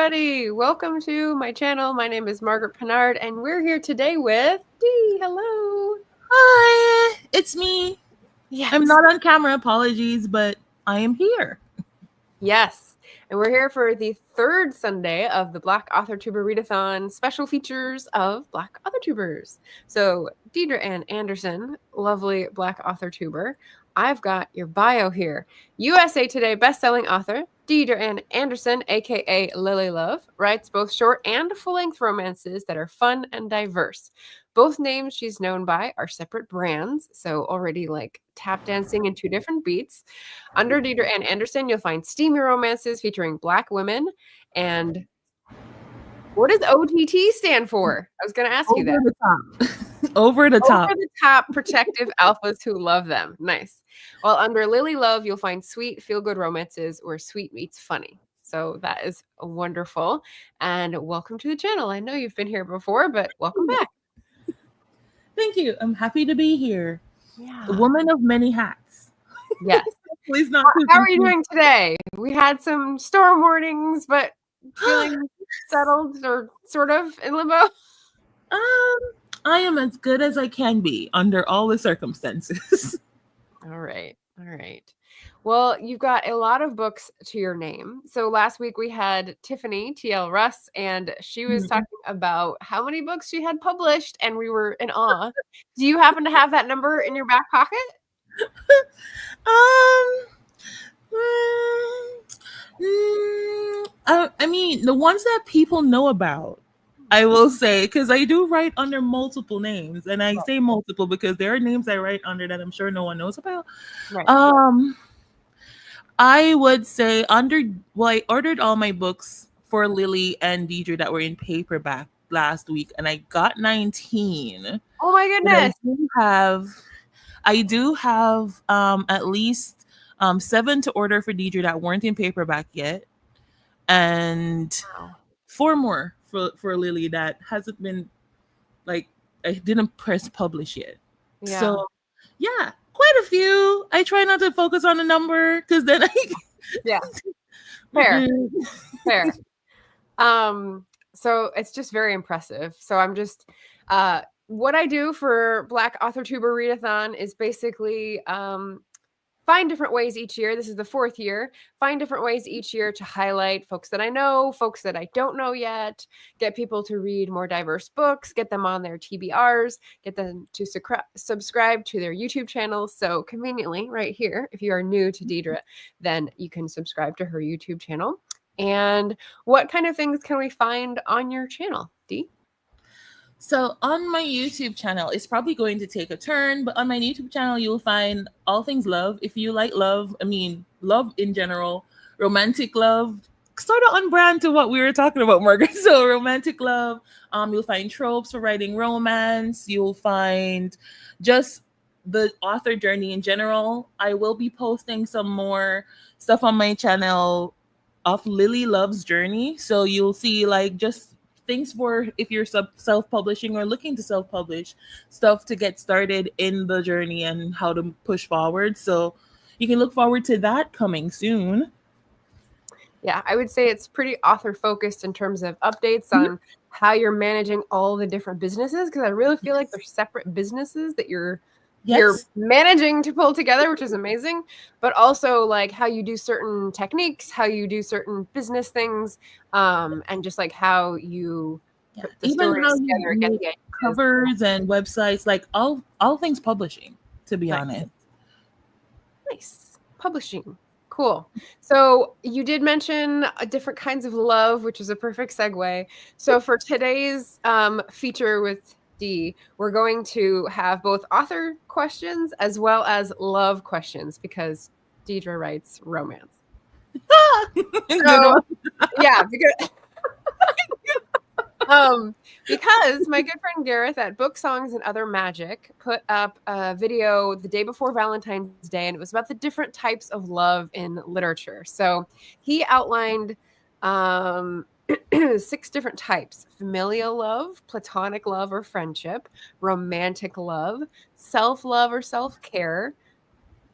everybody. Welcome to my channel. My name is Margaret Pennard, and we're here today with Dee. Hello. Hi, it's me. Yes. I'm not on camera, apologies, but I am here. Yes. And we're here for the third Sunday of the Black Authortuber Readathon special features of Black Authortubers. So, Deidre-Ann Anderson, lovely Black Authortuber. I've got your bio here. USA Today bestselling author Deidre-Ann Anderson, aka Lily Love, writes both short and full-length romances that are fun and diverse. Both names she's known by are separate brands, so already like tap dancing in two different beats. Under Deidre-Ann Anderson, you'll find steamy romances featuring Black women. And what does OTT stand for? I was going to ask you that. Over the top. Over the top. Over the top protective alphas who love them. Nice. While under Lily Love, you'll find sweet, feel-good romances where sweet meets funny. So that is wonderful. And welcome to the channel. I know you've been here before, but welcome back. Thank you. I'm happy to be here. Yeah. A woman of many hats. Yes. Please not. How are you doing today? We had some storm warnings, but feeling settled or sort of in limbo? I am as good as I can be under all the circumstances. All right. All right. Well, you've got a lot of books to your name. So last week we had Tiffany, TL Russ, and she was talking about how many books she had published, and we were in awe. Do you happen to have that number in your back pocket? I mean, the ones that people know about, I will say, because I do write under multiple names, and I say multiple because there are names I write under that I'm sure no one knows about. Right. I would say I ordered all my books for Lily and Deidre that were in paperback last week, and I got 19. Oh my goodness. I do have at least 7 to order for Deidre that weren't in paperback yet, and 4 more for Lily that hasn't been, like, I didn't press publish yet. Yeah. So yeah, quite a few. I try not to focus on the number because then yeah. Fair. So it's just very impressive. So I'm just what I do for Black Authortuber Readathon is basically find different ways each year. This is the 4th year. Find different ways each year to highlight folks that I know, folks that I don't know yet, get people to read more diverse books, get them on their TBRs, get them to subscribe to their YouTube channels. So conveniently right here, if you are new to Deidre, then you can subscribe to her YouTube channel. And what kind of things can we find on your channel, Dee? So on my YouTube channel, it's probably going to take a turn, but on my YouTube channel, you'll find all things love. If you like love, I mean, love in general, romantic love, sort of on brand to what we were talking about, Margaret. So romantic love, you'll find tropes for writing romance. You'll find just the author journey in general. I will be posting some more stuff on my channel of Lily Love's journey. So you'll see like just things for if you're self-publishing or looking to self-publish, stuff to get started in the journey and how to push forward. So you can look forward to that coming soon. Yeah, I would say it's pretty author focused in terms of updates on how you're managing all the different businesses, because I really feel like they're separate businesses that you're managing to pull together, which is amazing, but also like how you do certain techniques, how you do certain business things, and just like how you put the even how together, you make covers and websites, like all things publishing, to be honest. Nice. Publishing. Cool. So you did mention different kinds of love, which is a perfect segue. So for today's feature with Dee, we're going to have both author questions as well as love questions because Deidre writes romance. So, yeah, because my good friend Gareth at Book Songs and Other Magic put up a video the day before Valentine's Day, and it was about the different types of love in literature. So he outlined 6 different types: familial love, platonic love or friendship, romantic love, self-love or self-care,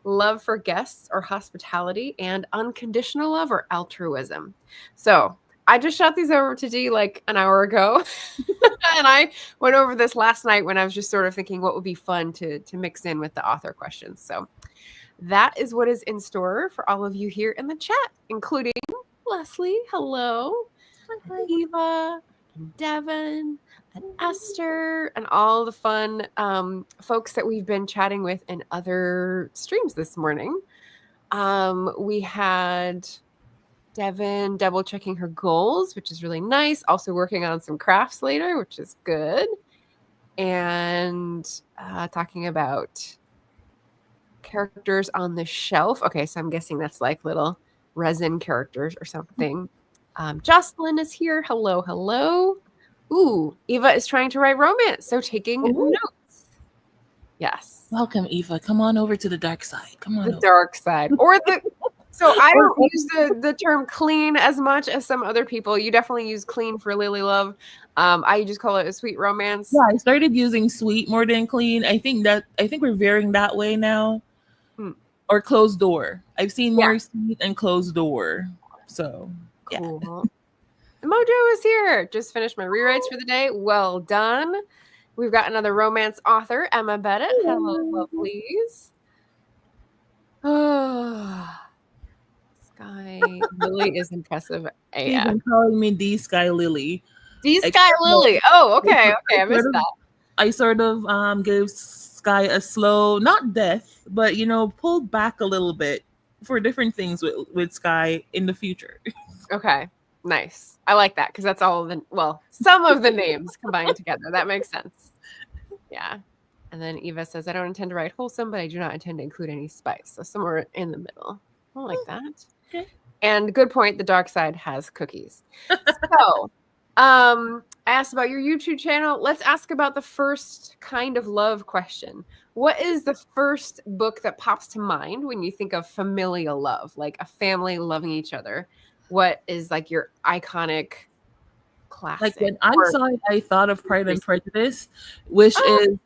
love for guests or hospitality, and unconditional love or altruism. So I just shot these over to Dee like an hour ago. And I went over this last night when I was just sort of thinking what would be fun to mix in with the author questions. So that is what is in store for all of you here in the chat, including Leslie, hello, and Eva, and Devin, and Esther, and all the fun folks that we've been chatting with in other streams this morning. We had Devin double checking her goals, which is really nice. Also working on some crafts later, which is good. And talking about characters on the shelf. Okay, so I'm guessing that's like little resin characters or something. Jocelyn is here. Hello, hello. Ooh, Eva is trying to write romance, so taking notes. Yes. Welcome, Eva. Come on over to the dark side. Come on. The dark side. Or the... So I don't use the term clean as much as some other people. You definitely use clean for Lily Love. I just call it a sweet romance. Yeah, I started using sweet more than clean. I think we're veering that way now. Or closed door. I've seen more sweet and closed door. So cool. Mojo is here. Just finished my rewrites for the day. Well done. We've got another romance author, Emma Bennett. Hello, lovelies. Oh. Sky Lily is impressive. She's been calling me D Sky Lily. D Sky Lily. Oh, okay. I missed that. I sort of gave Sky a slow, not death, but pulled back a little bit for different things with Sky in the future. Okay, nice. I like that because that's all some of the names combined together. That makes sense. Yeah. And then Eva says, I don't intend to write wholesome, but I do not intend to include any spice. So somewhere in the middle. I like that. Okay. And good point. The dark side has cookies. So, I asked about your YouTube channel. Let's ask about the first kind of love question. What is the first book that pops to mind when you think of familial love, like a family loving each other? What is like your iconic classic? Like when I saw it, I thought of Pride and Prejudice, which is,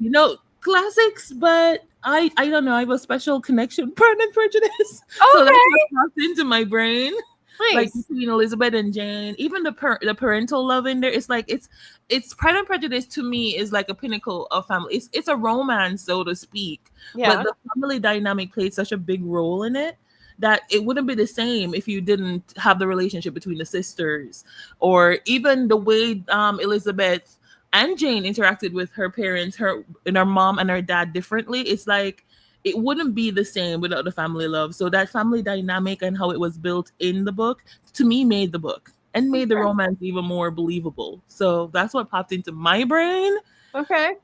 classics, but I don't know. I have a special connection with Pride and Prejudice. Okay. So that's what popped into my brain. Nice. Like between Elizabeth and Jane, even the parental love in there. It's like it's Pride and Prejudice to me is like a pinnacle of family. It's a romance, so to speak. Yeah. But the family dynamic played such a big role in it that it wouldn't be the same if you didn't have the relationship between the sisters, or even the way Elizabeth and Jane interacted with her parents, her mom and her dad differently. It's like it wouldn't be the same without the family love. So that family dynamic and how it was built in the book, to me, made the book and made the romance even more believable. So that's what popped into my brain. Okay.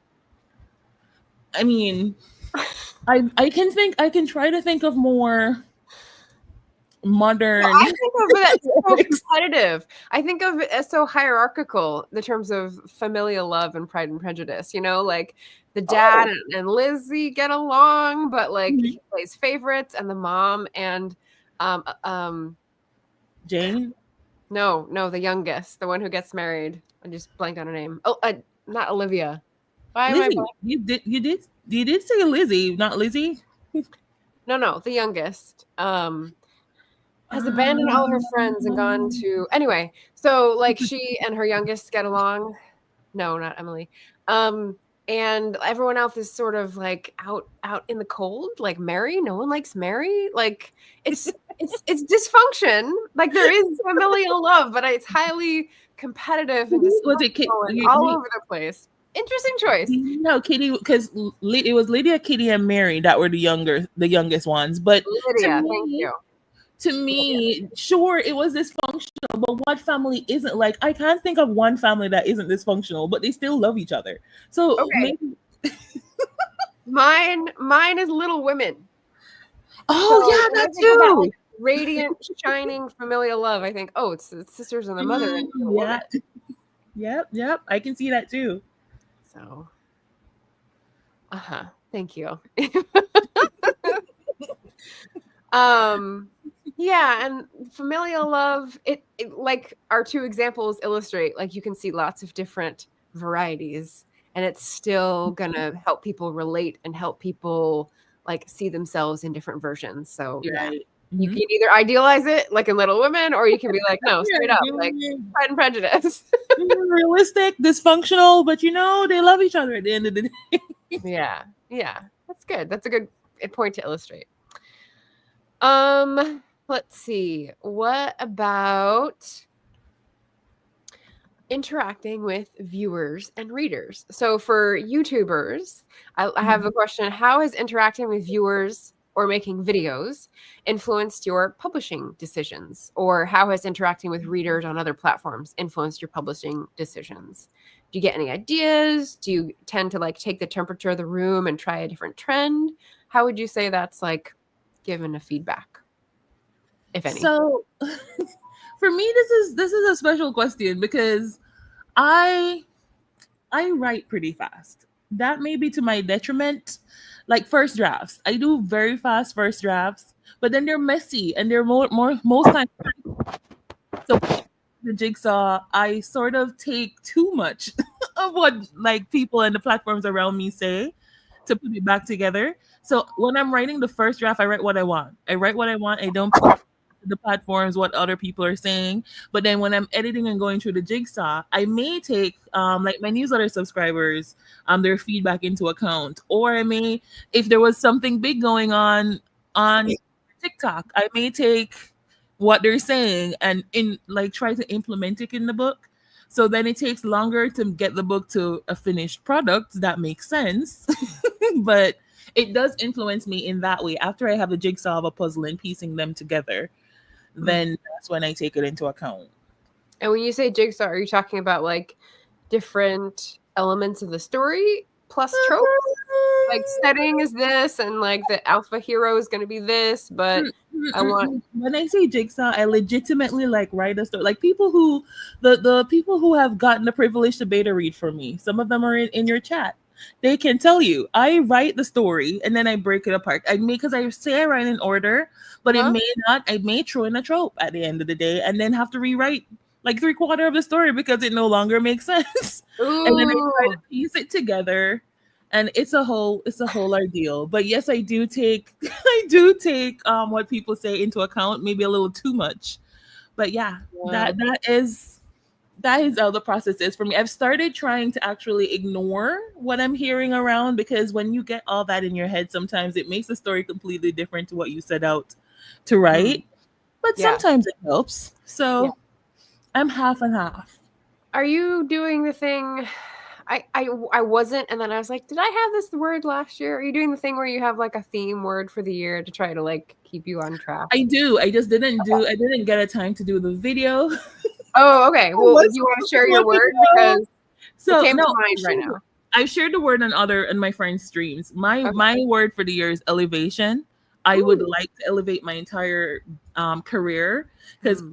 I mean, I can try to think of more modern. Well, I think of it as so competitive. I think of it as so hierarchical in terms of familial love and Pride and Prejudice. Like the dad and Lizzie get along, but like he plays favorites, and the mom and Jane. No, the youngest, the one who gets married. I just blanked on her name. Oh, not Olivia. Why Lizzie. You did say Lizzie, not Lizzie. No, the youngest. Has abandoned all her friends and gone to... Anyway, so like she and her youngest get along. No, not Emily. And everyone else is sort of like out in the cold, like Mary. No one likes Mary. Like it's dysfunction. Like there is familial love, but it's highly competitive and all over the place. Interesting choice. No, Kitty, because it was Lydia, Kitty, and Mary that were the youngest ones. But Lydia, thank you. To me, sure, it was dysfunctional, but what family isn't? Like, I can't think of one family that isn't dysfunctional, but they still love each other. So maybe... mine is Little Women. Oh, so yeah, that too. About, like, radiant, shining familial love. I think, it's the sisters and the mother. Yep. I can see that too. So, thank you. Yeah, and familial love, it like our two examples illustrate, like you can see lots of different varieties, and it's still gonna help people relate and help people like see themselves in different versions. So right. You can either idealize it like in Little Women, or you can be like, no, straight up, like Pride and Prejudice. Realistic, dysfunctional, but they love each other at the end of the day. Yeah. That's good. That's a good point to illustrate. Let's see. What about interacting with viewers and readers? So for YouTubers, I have a question. How has interacting with viewers or making videos influenced your publishing decisions? Or how has interacting with readers on other platforms influenced your publishing decisions? Do you get any ideas? Do you tend to like take the temperature of the room and try a different trend? How would you say that's like given a feedback, if any? So for me, this is a special question because I write pretty fast. That may be to my detriment. Like first drafts, I do very fast first drafts, but then they're messy and they're more most times. So the jigsaw, I sort of take too much of what like people and the platforms around me say to put it back together. So when I'm writing the first draft, I write what I want. I don't put the platforms what other people are saying. But then when I'm editing and going through the jigsaw, I may take like my newsletter subscribers their feedback into account, or I may, if there was something big going on TikTok, I may take what they're saying and in like try to implement it in the book. So then it takes longer to get the book to a finished product. That makes sense. But it does influence me in that way. After I have a jigsaw of a puzzle and piecing them together, then that's when I take it into account. And when you say jigsaw, are you talking about like different elements of the story plus tropes? Like setting is this, and like the alpha hero is going to be this, but I want. When I say jigsaw, I legitimately like write a story. Like people who, the people who have gotten the privilege to beta read for me. Some of them are in your chat. They can tell you I write the story and then I break it apart. Because I say I write in order, but it may not. I may throw in a trope at the end of the day and then have to rewrite like 3/4 of the story because it no longer makes sense. And then I try to piece it together, and it's a whole ordeal. But yes, I do take what people say into account, maybe a little too much. But yeah, that is how the process is for me. I've started trying to actually ignore what I'm hearing around, because when you get all that in your head, sometimes it makes the story completely different to what you set out to write. But sometimes it helps. So I'm half and half. Are you doing the thing? I wasn't, and then I was like, did I have this word last year? Are you doing the thing where you have like a theme word for the year to try to like keep you on track? I do. I just didn't I didn't get a time to do the video. Oh, okay. Well, do you want to share your word? Because it came to mind right now. I've shared the word on my friends' streams. My word for the year is elevation. I would like to elevate my entire career, because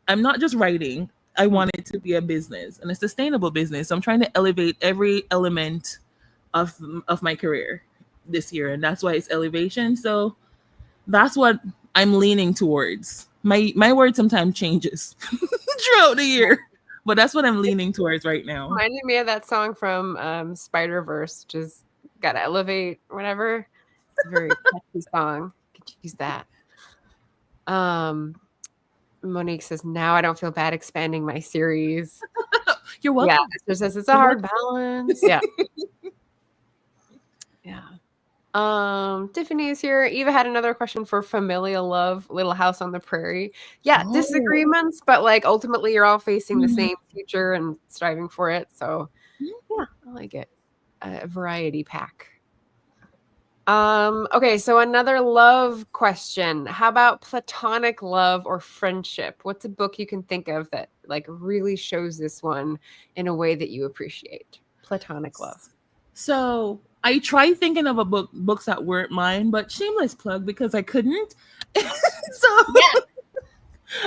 I'm not just writing. I want it to be a business, and a sustainable business. So I'm trying to elevate every element of my career this year, and that's why it's elevation. So that's what I'm leaning towards. My word sometimes changes throughout the year, but that's what I'm leaning towards right now. Reminded me of that song from Spider-Verse, which is gotta elevate, whatever. It's a very catchy song. Could use that. Monique says, now I don't feel bad expanding my series. You're welcome. Yeah, Esther says it's a hard balance. Yeah. Yeah. Tiffany is here. Eva had another question for familial love, Little House on the Prairie. Yeah, disagreements, but like ultimately you're all facing the same future and striving for it. So yeah, I like it. A variety pack. Okay, so another love question. How about platonic love or friendship? What's a book you can think of that like really shows this one in a way that you appreciate? Platonic love. So I tried thinking of books that weren't mine, but shameless plug because I couldn't. So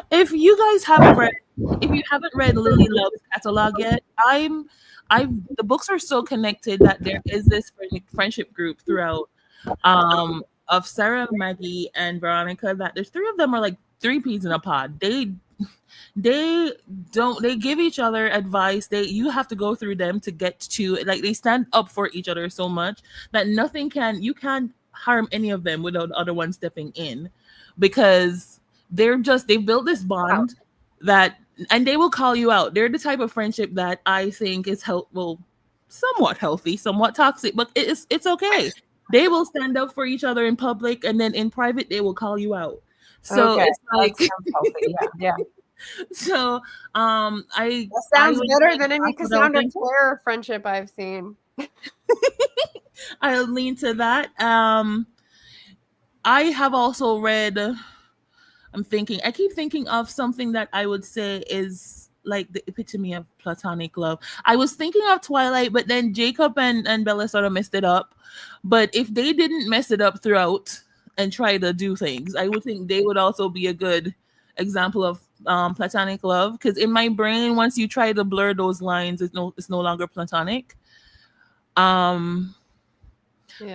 if you guys haven't read Lily Love's catalog yet, the books are so connected that there is this friendship group throughout of Sarah, Maggie, and Veronica, that there's three of them are like three peas in a pod. They give each other advice. You have to go through them to get to, like, they stand up for each other so much that you can't harm any of them without the other one stepping in. because they've built this bond that, and they will call you out. They're the type of friendship that I think is somewhat healthy, somewhat toxic, but it's okay. They will stand up for each other in public, and then in private they will call you out. So it's like, yeah. So I that sounds better than any Cassandra thing. Clare friendship I've seen. I'll lean to that. I have also read, I keep thinking of something that I would say is like the epitome of platonic love. I was thinking of Twilight, but then Jacob and Bella sort of messed it up. But if they didn't mess it up throughout and try to do things, I would think they would also be a good example of platonic love. Because in my brain, once you try to blur those lines, it's no longer platonic. Yeah.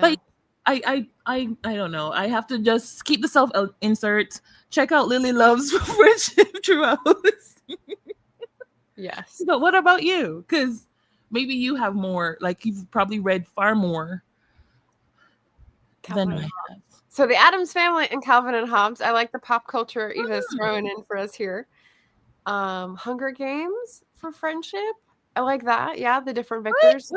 But I don't know. I have to just keep the self insert. Check out Lily Love's friendship throughout. Yes. But what about you? Because maybe you have more. Like, you've probably read far more than I have. So the Addams Family and Calvin and Hobbes. I like the pop culture Eva's throwing in for us here. Hunger Games for friendship. I like that. Yeah, the different victors.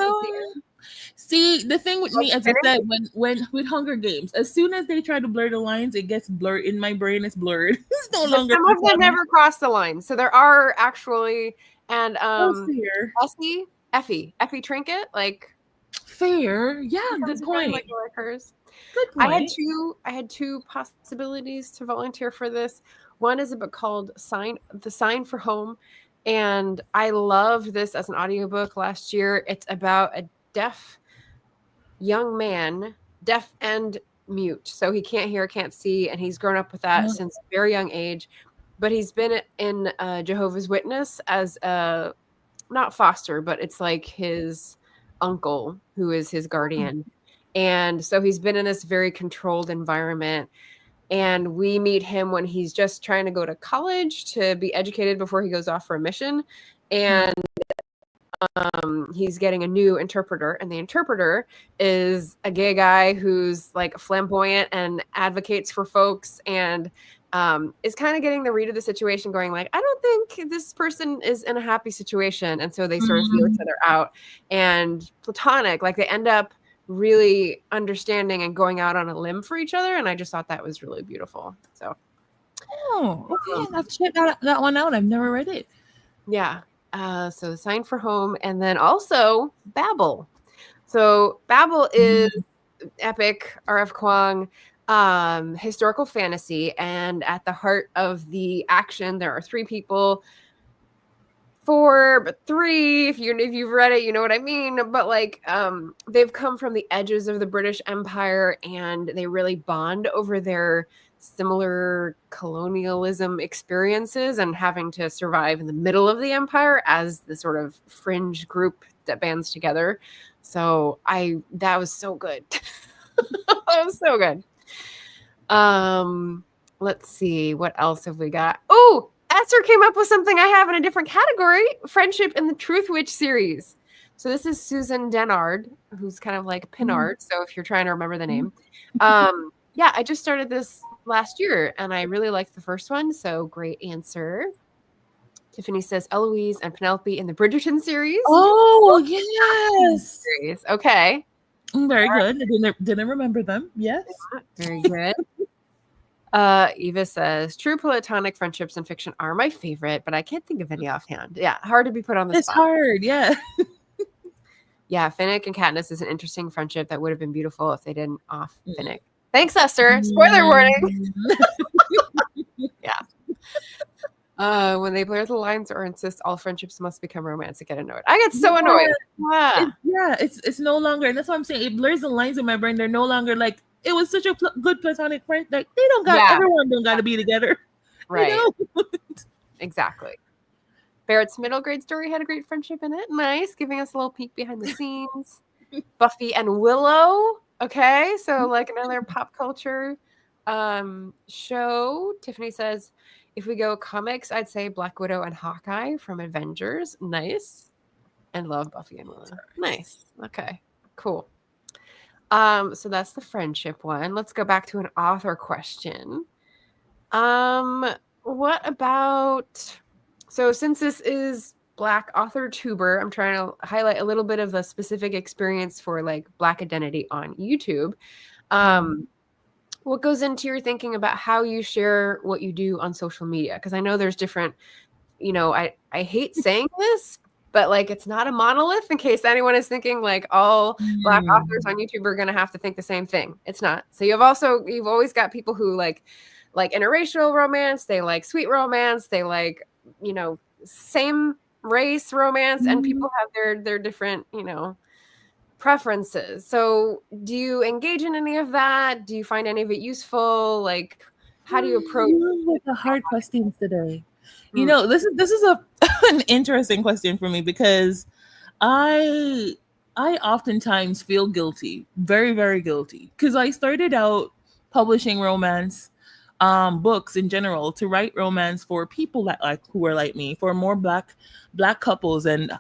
See, the thing with me, as I said, when with Hunger Games, as soon as they try to blur the lines, it gets blurred. In my brain, it's blurred. It's no longer. Some of them never cross the line. So there are actually, and Effie Trinket, like fair. Yeah, good point. Like hers. Good point. I had two possibilities to volunteer for this. One is a book called The Sign for Home. And I loved this as an audiobook last year. It's about a deaf young man, deaf and mute. So he can't hear, can't see, and he's grown up with that since a very young age. But he's been in Jehovah's Witness as a, not foster, but it's like his uncle who is his guardian. And so he's been in this very controlled environment. And we meet him when he's just trying to go to college to be educated before he goes off for a mission. And he's getting a new interpreter. And the interpreter is a gay guy who's like flamboyant and advocates for folks and is kind of getting the read of the situation, going like, I don't think this person is in a happy situation. And so they sort of feel each other out. And platonic, like they end up really understanding and going out on a limb for each other, and I just thought that was really beautiful. So okay, let's check that one out. I've never read it. Yeah. So The Sign for Home, and then also Babel. So Babel is epic R.F. Kuang historical fantasy, and at the heart of the action there are three people. 4, but 3, if you've read it, you know what I mean. But like they've come from the edges of the British Empire, and they really bond over their similar colonialism experiences and having to survive in the middle of the empire as the sort of fringe group that bands together. So that was so good. That was so good. Let's see, what else have we got? Oh, Esther came up with something I have in a different category, Friendship in the Truth Witch series. So this is Susan Dennard, who's kind of like Pinard. So if you're trying to remember the name. Yeah, I just started this last year and I really liked the first one. So great answer. Tiffany says Eloise and Penelope in the Bridgerton series. Oh, yes. Series. Okay. Very good. I didn't remember them. Yes. Very good. Eva says, true platonic friendships in fiction are my favorite, but I can't think of any offhand. Yeah, hard to be put on the spot. It's hard, yeah. Yeah, Finnick and Katniss is an interesting friendship that would have been beautiful if they didn't off Finnick. Thanks, Esther. Spoiler warning. Yeah. When they blur the lines or insist all friendships must become romantic, get annoyed. I get so annoyed. It's no longer, and that's what I'm saying. It blurs the lines in my brain. They're no longer like, it was such a good platonic friend. Like they don't got everyone don't got to be together, right? Exactly. Barrett's middle grade story had a great friendship in it. Nice, giving us a little peek behind the scenes. Buffy and Willow. Okay, so like another pop culture show. Tiffany says, if we go comics, I'd say Black Widow and Hawkeye from Avengers. Nice, and love Buffy and Willow. Nice. Okay, cool. So that's the friendship one. Let's go back to an author question. What about, so since this is Black Authortuber, I'm trying to highlight a little bit of a specific experience for like Black identity on YouTube. What goes into your thinking about how you share what you do on social media? Because I know there's different, I hate saying this, but like it's not a monolith, in case anyone is thinking like all Black authors on YouTube are going to have to think the same thing. It's not. So you've always got people who like interracial romance, they like sweet romance, they like, same race romance, and people have their different, preferences. So do you engage in any of that? Do you find any of it useful? Like, how do you approach? Like a hard question today. This is a an interesting question for me because I I oftentimes feel guilty, very very guilty, because I started out publishing romance books in general to write romance for people that like who are like me, for more black couples and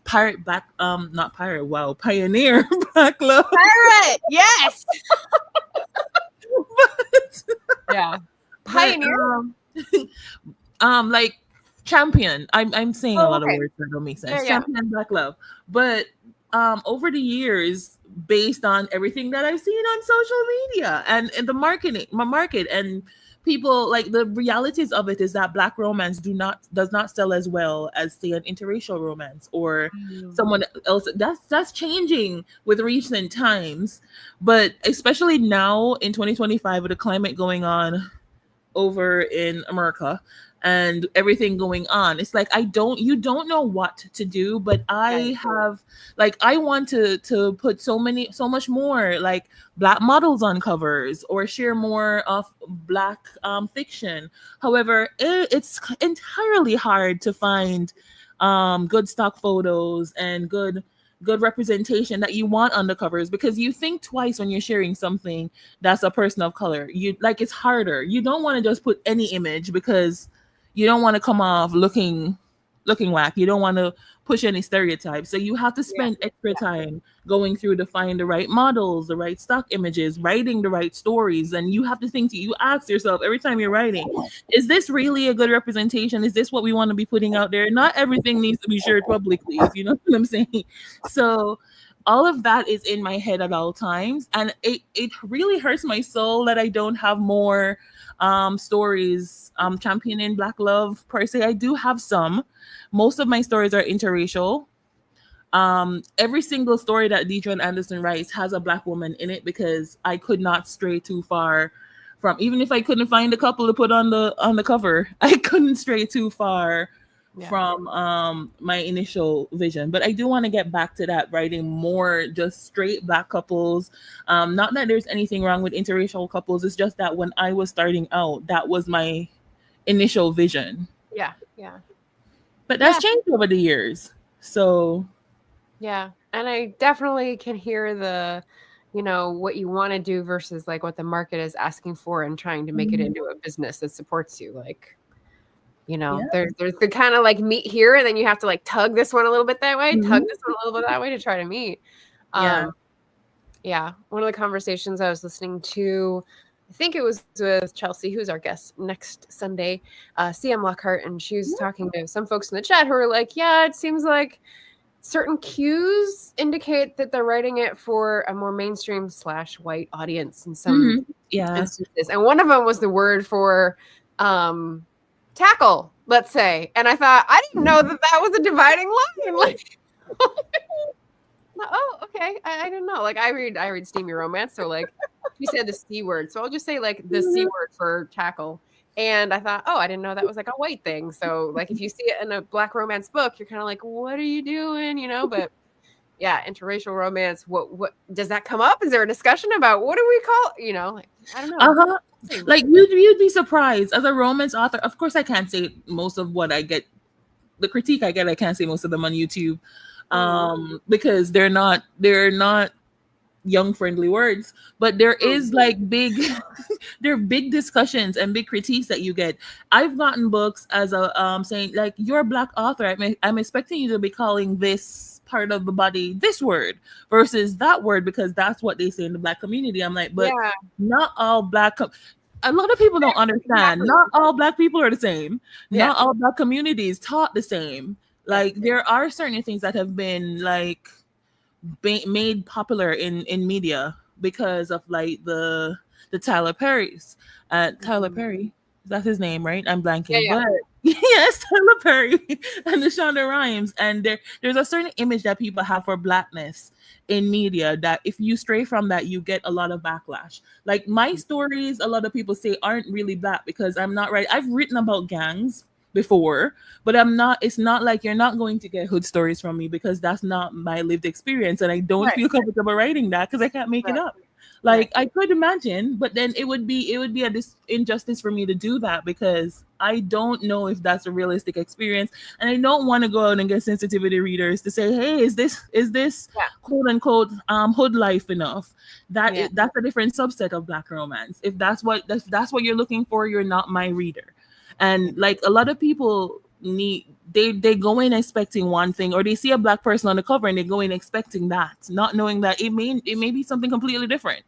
pirate black not pirate wow pioneer black love. Pirate, yes. but, Yeah. but, Pioneer. like champion. I'm saying a lot of words that don't make sense. Yeah. Champion black love. But over the years, based on everything that I've seen on social media and the marketing, my market and people, like the realities of it is that black romance does not sell as well as say an interracial romance or someone else. That's changing with recent times, but especially now in 2025 with the climate going on over in America and everything going on, it's like you don't know what to do, but I have like I want to put so much more like black models on covers or share more of black fiction. However, it's entirely hard to find good stock photos and good representation that you want on the covers, because you think twice when you're sharing something that's a person of color. You like, it's harder. You don't want to just put any image because you don't want to come off looking whack. You don't want to push any stereotypes. So you have to spend extra time going through to find the right models, the right stock images, writing the right stories. And you have to you ask yourself every time you're writing, is this really a good representation? Is this what we want to be putting out there? Not everything needs to be shared publicly, if you know what I'm saying. So all of that is in my head at all times. And it really hurts my soul that I don't have more stories championing black love per se. I do have some. Most of my stories are interracial. Every single story that Deidre-Ann Anderson writes has a black woman in it, because I could not stray too far from, even if I couldn't find a couple to put on the cover, I couldn't stray too far from my initial vision. But I do want to get back to that, writing more just straight black couples. Not that there's anything wrong with interracial couples, it's just that when I was starting out, that was my initial vision. Yeah. But that's changed over the years. So yeah, and I definitely can hear the, what you want to do versus like what the market is asking for, and trying to make it into a business that supports you. Like, there's the kind of like meet here, and then you have to like tug this one a little bit that way, tug this one a little bit that way to try to meet. Yeah. One of the conversations I was listening to, I think it was with Chelsea, who's our guest next Sunday, CM Lockhart, and she was talking to some folks in the chat who were like, yeah, it seems like certain cues indicate that they're writing it for a more mainstream / white audience in some instances. And one of them was the word for tackle, let's say. And I thought, I didn't know that was a dividing line. Like, oh, okay. I didn't know. Like, I read steamy romance, so like you said the C word, so I'll just say like the C word for tackle. And I thought, oh, I didn't know that was like a white thing. So like if you see it in a black romance book, you're kind of like, what are you doing? But yeah, interracial romance, what does that come up? Is there a discussion about what do we call, like, I don't know. Like you'd be surprised as a romance author. Of course, I can't say most of what I get, the critique I get, I can't say most of them on YouTube. Because they're not young friendly words, but there is like there are big discussions and big critiques that you get. I've gotten books as a saying like, you're a black author, I'm expecting you to be calling this part of the body this word versus that word, because that's what they say in the black community. I'm like, but not all black a lot of people don't understand. Exactly. Not all Black people are the same. Yeah. Not all Black communities taught the same. Yeah. Like there are certain things that have been like made popular in media because of like the Tyler Perry's. Tyler Perry, that's his name, right? I'm Yeah, blanking, yeah. but yes, Tyler Perry and the Shonda Rhimes, and there's a certain image that people have for Blackness in media that if you stray from that, you get a lot of backlash. Like my stories, a lot of people say aren't really Black because I'm not right. I've written about gangs before, but I'm not. It's not like you're not going to get hood stories from me because that's not my lived experience, and I don't Right. feel comfortable writing that because I can't make it Right. up. Like Right. I could imagine, but then it would be a injustice for me to do that because I don't know if that's a realistic experience, and I don't want to go out and get sensitivity readers to say, hey, is this Yeah. quote unquote hood life enough? Yeah. That's a different subset of Black romance. If that's what you're looking for, you're not my reader. And like a lot of people they go in expecting one thing, or they see a Black person on the cover and they go in expecting that, not knowing that it may be something completely different,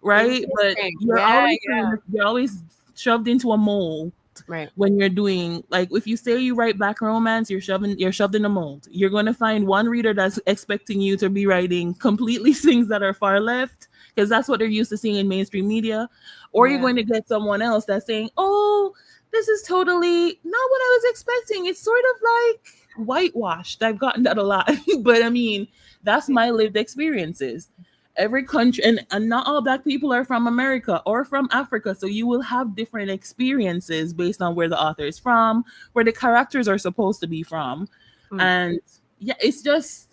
right? But Interesting. you're Yeah. always Yeah. you're always shoved into a mold Right. when you're doing, like, if you say you write Black romance, you're shoved in a mold. You're going to find one reader that's expecting you to be writing completely things that are far left because that's what they're used to seeing in mainstream media, or you're Yeah. going to get someone else that's saying, oh, this is totally not what I was expecting. It's sort of like whitewashed. I've gotten that a lot. But I mean, that's my lived experiences. Every country, and not all Black people are from America or from Africa, so you will have different experiences based on where the author is from, where the characters are supposed to be from. Mm. And yeah, it's just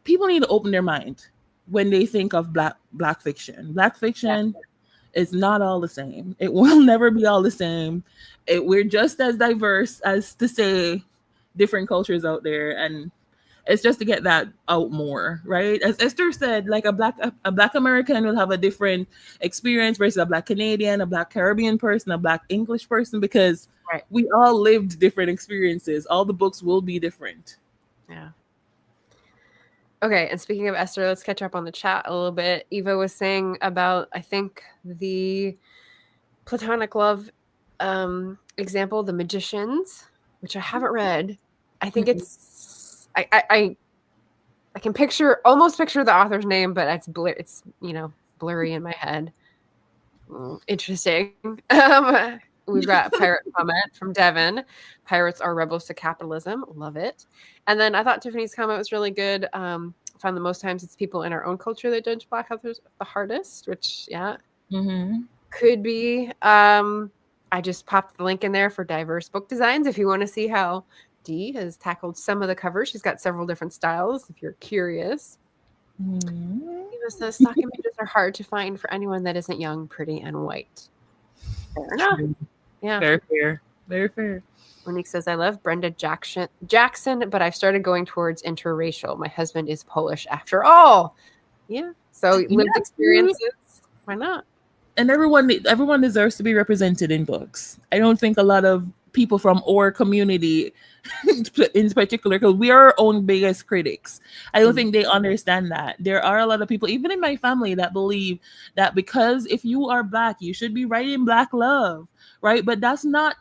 people need to open their mind when they think of black fiction. Black Yeah. fiction is not all the same. It will never be all the same. We're just as diverse as to say different cultures out there, and it's just to get that out more, right? As Esther said, like a black American will have a different experience versus a Black Canadian, a Black Caribbean person, a Black English person, because Right. we all lived different experiences. All the books will be different. Yeah. Okay, and speaking of Esther, let's catch up on the chat a little bit. Eva was saying about, I think, the platonic love example, The Magicians, which I haven't read. I think it's I can almost picture the author's name, but it's blurry in my head. Interesting. We've got a pirate comment from Devin. Pirates are rebels to capitalism. Love it. And then I thought Tiffany's comment was really good. I found that most times it's people in our own culture that judge Black authors the hardest, which, yeah, could be. I just popped the link in there for diverse book designs if you want to see how Dee has tackled some of the covers. She's got several different styles if you're curious. Eva says stock images are hard to find for anyone that isn't young, pretty, and white. Fair enough. Yeah. Very fair. Very fair. Monique says, I love Brenda Jackson, but I've started going towards interracial. My husband is Polish after all. Yeah. So lived experiences. Why not? And everyone deserves to be represented in books. I don't think a lot of people from our community in particular, because we are our own biggest critics, I don't think they understand that. There are a lot of people, even in my family, that believe that because if you are Black, you should be writing Black love, right? But that's not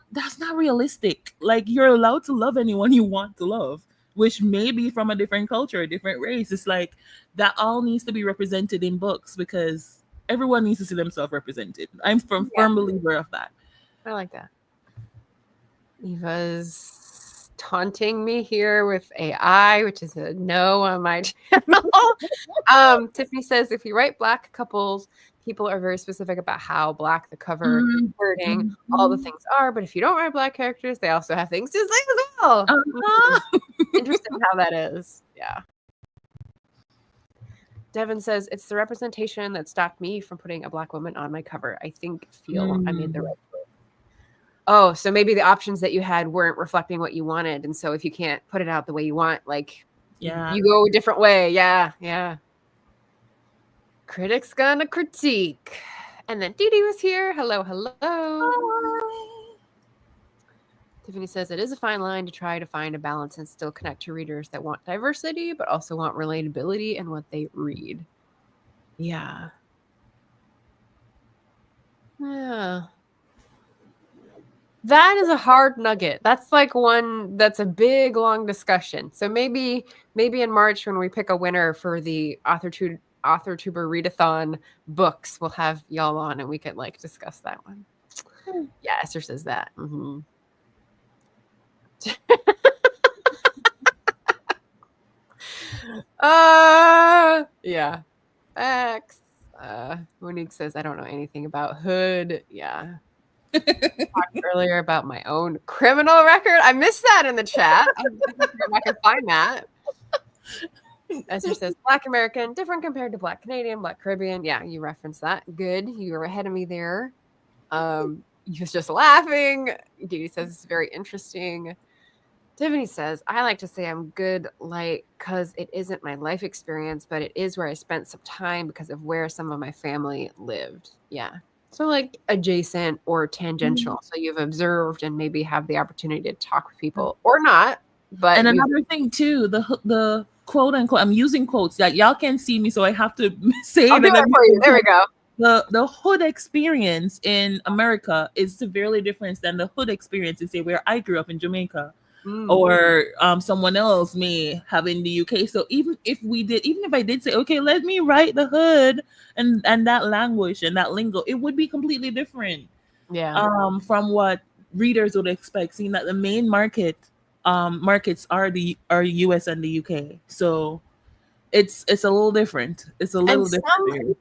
realistic. Like, you're allowed to love anyone you want to love, which may be from a different culture, a different race. It's like that all needs to be represented in books because everyone needs to see themselves represented. I'm firm believer of that. I like that. Eva's taunting me here with AI, which is a no on my channel. Tiffany says, if you write Black couples, people are very specific about how Black the cover, wording, all the things are. But if you don't write Black characters, they also have things to say as well. Interesting how that is. Yeah. Devin says, it's the representation that stopped me from putting a Black woman on my cover. I feel I made the right choice. Oh, so maybe the options that you had weren't reflecting what you wanted. And so if you can't put it out the way you want, like, you go a different way. Yeah, yeah. Critics gonna critique. And then Dee Dee was here. Hello, hello. Hi. Tiffany says, it is a fine line to try to find a balance and still connect to readers that want diversity, but also want relatability in what they read. Yeah. Yeah. That is a hard nugget. That's like one that's a big, long discussion. So maybe in March when we pick a winner for the Authortuber Readathon books, we'll have y'all on and we could like discuss that one. Yeah, Esther says that. Mm-hmm. Yeah. X. Monique says I don't know anything about Hood. Yeah. Talked earlier about my own criminal record. I missed that in the chat. I can find that. Esther says Black American, different compared to Black Canadian, Black Caribbean. Yeah, you referenced that. Good. You were ahead of me there. He was just laughing. Dee says it's very interesting. Tiffany says, I like to say I'm good light because it isn't my life experience, but it is where I spent some time because of where some of my family lived. Yeah. So like adjacent or tangential. Mm-hmm. So you've observed and maybe have the opportunity to talk with people or not. But and another thing too, the quote unquote, I'm using quotes like y'all can't see me, so I have to say I'll do it for you. There we go. The hood experience in America is severely different than the hood experience in say where I grew up in Jamaica. Or someone else may have in the UK. So even if I did say, okay, let me write the hood and that language and that lingo, it would be completely different. Yeah. From what readers would expect, seeing that the main markets are US and the UK. So it's a little different. It's a little different.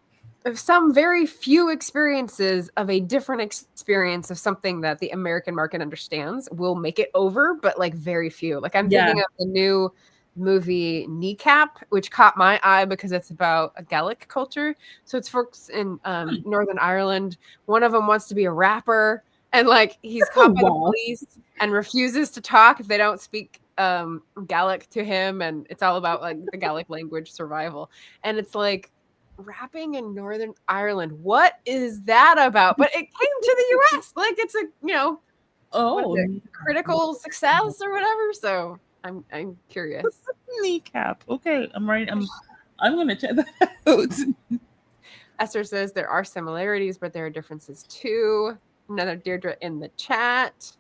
Some very few experiences of a different experience of something that the American market understands will make it over, but like very few. Like I'm thinking of the new movie Kneecap, which caught my eye because it's about a Gaelic culture. So it's folks in Northern Ireland. One of them wants to be a rapper, and like he's caught by the police and refuses to talk if they don't speak Gaelic to him, and it's all about like the Gaelic language survival. And it's like, rapping in Northern Ireland, what is that about? But it came to the US, like it's a critical success or whatever. So I'm curious. Kneecap. Okay, I'm gonna check that out. Esther says there are similarities, but there are differences too. Another Deirdre in the chat.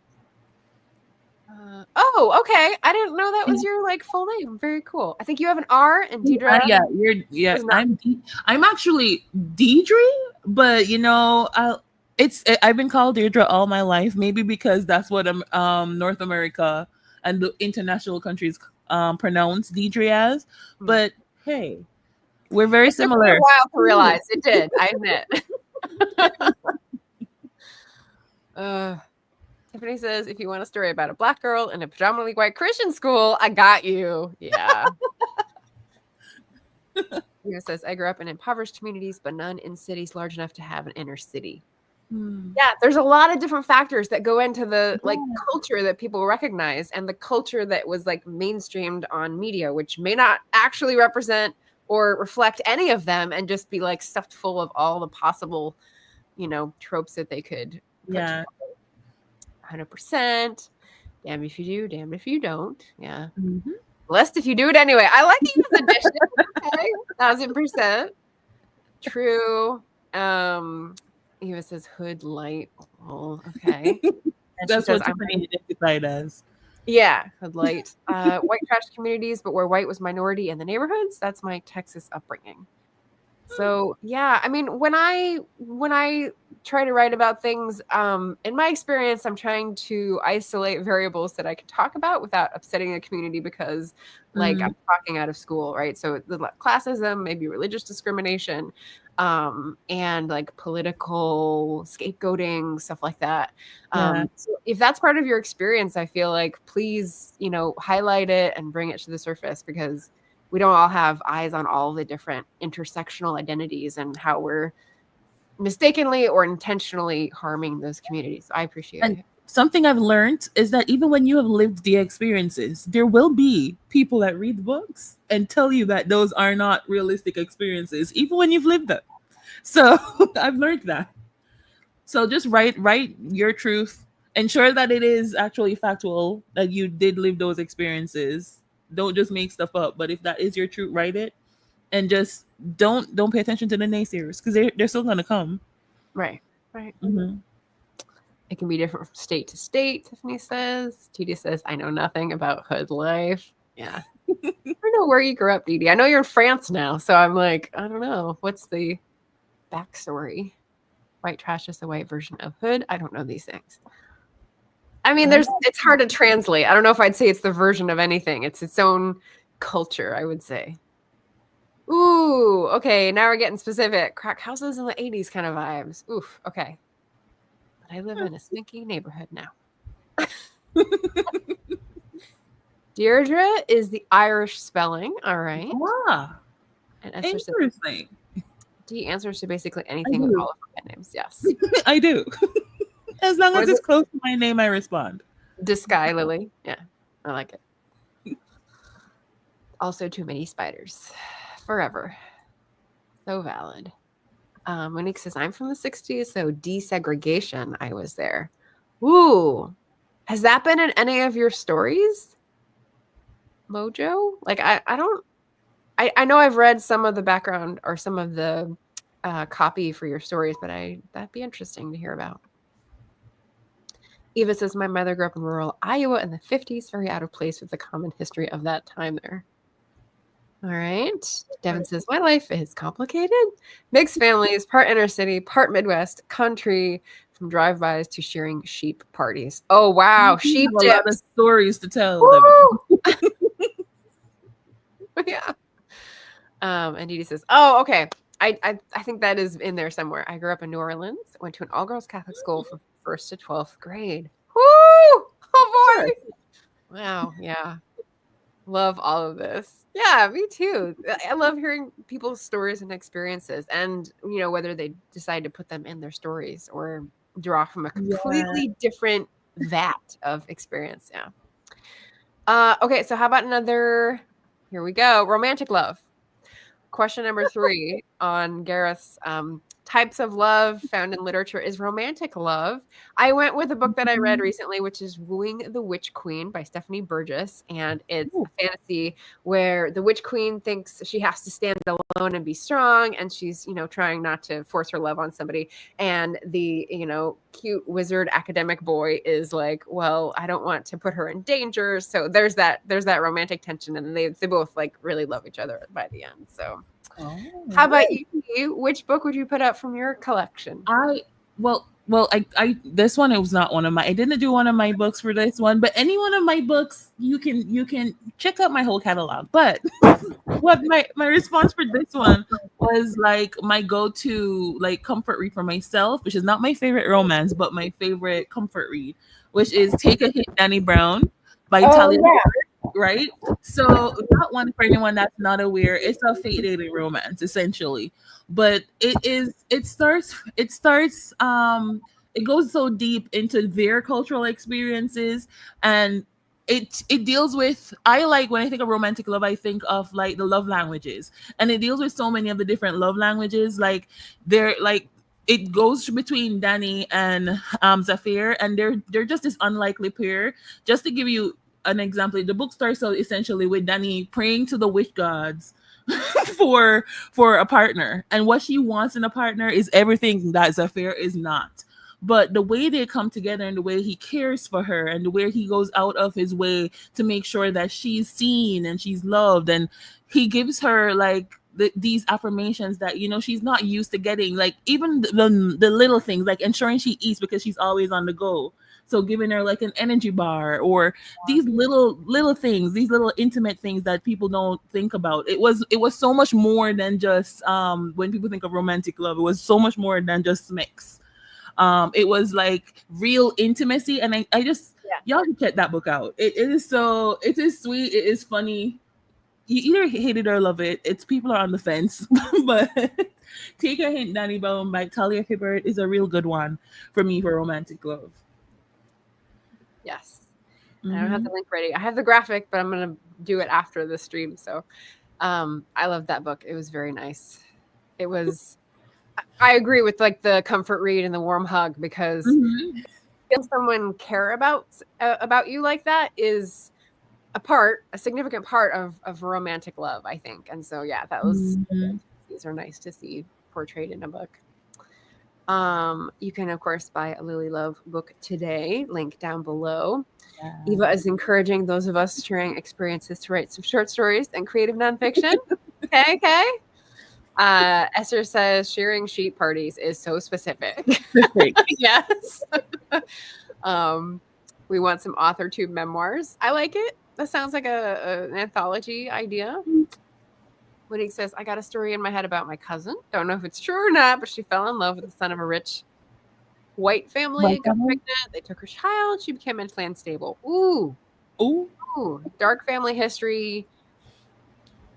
Okay. I didn't know that was your like full name. Very cool. I think you have an R and Deidre. I'm actually Deidre, but I've been called Deirdre all my life. Maybe because that's what North America and the international countries pronounce Deidre as. But hey, we're very similar. It took me a while to realize it did. I admit. Tiffany says, if you want a story about a Black girl in a predominantly white Christian school, I got you. Yeah. Tina says, I grew up in impoverished communities, but none in cities large enough to have an inner city. Yeah, there's a lot of different factors that go into the like culture that people recognize and the culture that was like mainstreamed on media, which may not actually represent or reflect any of them and just be like stuffed full of all the possible, tropes that they could put together. 100%. Damn if you do, damn if you don't. Yeah. Mm-hmm. Blessed if you do it anyway. I like to use addition. Okay. 1,000%. True. Eva says hood light. Oh, okay. That's what Tiffany identified as. Yeah, hood light. White trash communities, but where white was minority in the neighborhoods. That's my Texas upbringing. So yeah, I mean, when I try to write about things, in my experience, I'm trying to isolate variables that I can talk about without upsetting the community because, like, I'm talking out of school, right? So the classism, maybe religious discrimination, and like political scapegoating, stuff like that. So if that's part of your experience, I feel like please, highlight it and bring it to the surface because we don't all have eyes on all the different intersectional identities and how we're mistakenly or intentionally harming those communities. I appreciate it. Something I've learned is that even when you have lived the experiences, there will be people that read books and tell you that those are not realistic experiences, even when you've lived them. So I've learned that. So just write your truth. Ensure that it is actually factual, that you did live those experiences. Don't just make stuff up. But if that is your truth, write it, and just don't pay attention to the naysayers because they're still gonna come. Right. Mm-hmm. It can be different from state to state, Tiffany says. Didi says, I know nothing about hood life. Yeah. I don't know where you grew up, Didi. I know you're in France now, so I'm like, I don't know. What's the backstory? White trash is the white version of hood. I don't know these things. I mean, it's hard to translate. I don't know if I'd say it's the version of anything. It's its own culture, I would say. Ooh, okay. Now we're getting specific. Crack houses in the 80s kind of vibes. Oof, okay. But I live in a swanky neighborhood now. Deirdre is the Irish spelling. All right. Ah, And Esther interesting. D answers to basically anything with all of her pen names. Yes. I do. As long as it's close to my name, I respond. Disguy Lily. Yeah, I like it. Also, too many spiders. Forever. So valid. Monique says, I'm from the 60s, so desegregation, I was there. Ooh. Has that been in any of your stories? Mojo? Like, I know I've read some of the background or some of the copy for your stories, but that'd be interesting to hear about. Eva says, my mother grew up in rural Iowa in the 50s, very out of place with the common history of that time there. All right. Devin says, my life is complicated. Mixed families, part inner city, part Midwest, country, from drive-bys to sharing sheep parties. Oh, wow. Sheep dips. A lot of stories to tell. Yeah. And Didi says, oh, okay. I think that is in there somewhere. I grew up in New Orleans, went to an all-girls Catholic school from 1st to 12th grade. Woo! Oh, boy. Wow. Yeah. Love all of this. Yeah, me too. I love hearing people's stories and experiences, and whether they decide to put them in their stories or draw from a completely different vat of experience. Yeah. Okay, so how about another? Here we go. Romantic love. Question number 3 on Gareth's types of love found in literature is romantic love. I went with a book that I read recently, which is Wooing the Witch Queen by Stephanie Burgess. And it's a fantasy where the Witch Queen thinks she has to stand alone and be strong. And she's, trying not to force her love on somebody. And the, cute wizard academic boy is like, well, I don't want to put her in danger. So there's that romantic tension. And they both like really love each other by the end. So how about you? Which book would you put up from your collection? I this one, it was not one of my, I didn't do one of my books for this one, but any one of my books, you can check out my whole catalog. But what my response for this one was like my go-to like comfort read for myself, which is not my favorite romance, but my favorite comfort read, which is Take a Hint, Danny Brown by Talia. Right? So that one, for anyone that's not aware, it's a fate dating romance essentially, but it goes so deep into their cultural experiences, and it deals with, I like, when I think of romantic love, I think of like the love languages, and it deals with so many of the different love languages. Like they're like, it goes between Danny and Zafir, and they're just this unlikely pair. Just to give you an example, the book starts out essentially with Danny praying to the witch gods for a partner, and what she wants in a partner is everything that Zafir is not. But the way they come together, and the way he cares for her, and the way he goes out of his way to make sure that she's seen and she's loved, and he gives her like these affirmations that she's not used to getting, like even the little things, like ensuring she eats because she's always on the go. So giving her like an energy bar, or these little things, these little intimate things that people don't think about. It was so much more than just when people think of romantic love, it was so much more than just mix. It was like real intimacy, and I just y'all can check that book out. It is sweet, it is funny. You either hate it or love it. It's people are on the fence, but Take a Hint, Danny Brown by Talia Hibbert is a real good one for me for romantic love. Yes. I don't have the link ready. I have the graphic, but I'm going to do it after the stream. So I loved that book. It was very nice. It was, I agree with like the comfort read and the warm hug, because feeling someone care about you like that is a significant part of romantic love, I think. And so, yeah, that was, these are nice to see portrayed in a book. You can, of course, buy a Lily Love book today. Link down below. Yeah. Eva is encouraging those of us sharing experiences to write some short stories and creative nonfiction. Okay. Esther says sharing sheet parties is so specific. Yes. We want some Authortube memoirs. I like it. That sounds like an anthology idea. Winnie says, I got a story in my head about my cousin. Don't know if it's true or not, but she fell in love with the son of a rich white family, got pregnant. They took her child. She became mentally unstable. Ooh. Dark family history.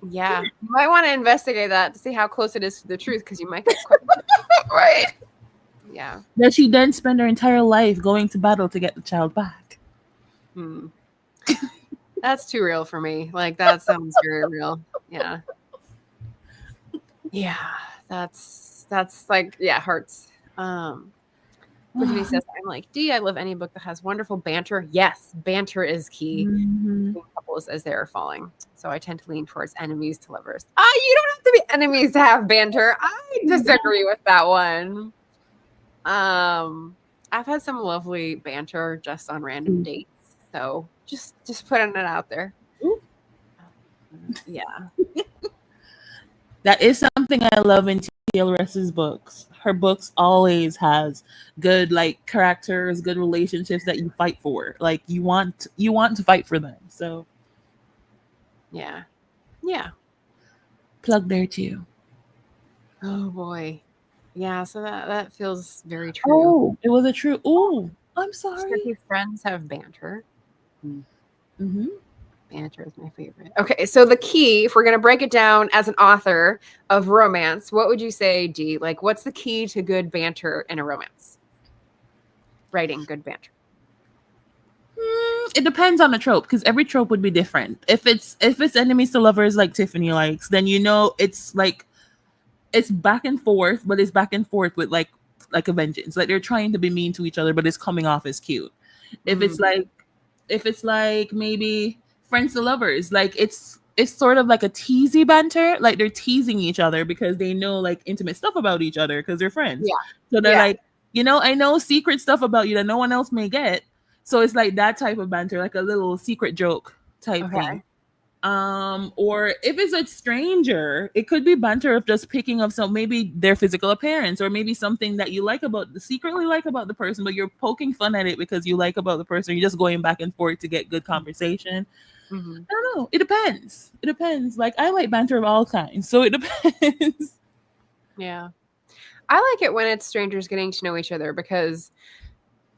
Yeah. You might want to investigate that to see how close it is to the truth, because you might get right. Yeah. That she then spent her entire life going to battle to get the child back. That's too real for me. Like, that sounds very real. Yeah. Yeah. That's like, yeah, hurts. Tiffany says, I'm like D. I love any book that has wonderful banter. Yes, banter is key. Couples as they are falling. So I tend to lean towards enemies to lovers. You don't have to be enemies to have banter. I disagree with that one. I've had some lovely banter just on random dates. So just putting it out there. Yeah. That is something I love in TLRS's books. Her books always has good like characters, good relationships that you fight for. Like you want to fight for them. So yeah. Plug there too. Oh boy. Yeah, so that feels very true. Oh, it was a true. Oh, I'm sorry. Friends have banter. Mm-hmm. Banter is my favorite. Okay, so the key, if we're going to break it down as an author of romance, what would you say, Dee? Like, what's the key to good banter in a romance? Writing good banter. It depends on the trope, because every trope would be different. If it's enemies to lovers like Tiffany likes, then it's like it's back and forth, but it's back and forth with like a vengeance. Like they're trying to be mean to each other, but it's coming off as cute. If it's like maybe friends to lovers, like it's sort of like a teasy banter, like they're teasing each other because they know like intimate stuff about each other because they're friends. Yeah. So they're like, I know secret stuff about you that no one else may get. So it's like that type of banter, like a little secret joke type thing. Or if it's a stranger, it could be banter of just picking up maybe their physical appearance, or maybe something that you secretly like about the person, but you're poking fun at it because you like about the person. You're just going back and forth to get good conversation. I don't know. It depends. Like I like banter of all kinds, so it depends. Yeah. I like it when it's strangers getting to know each other, because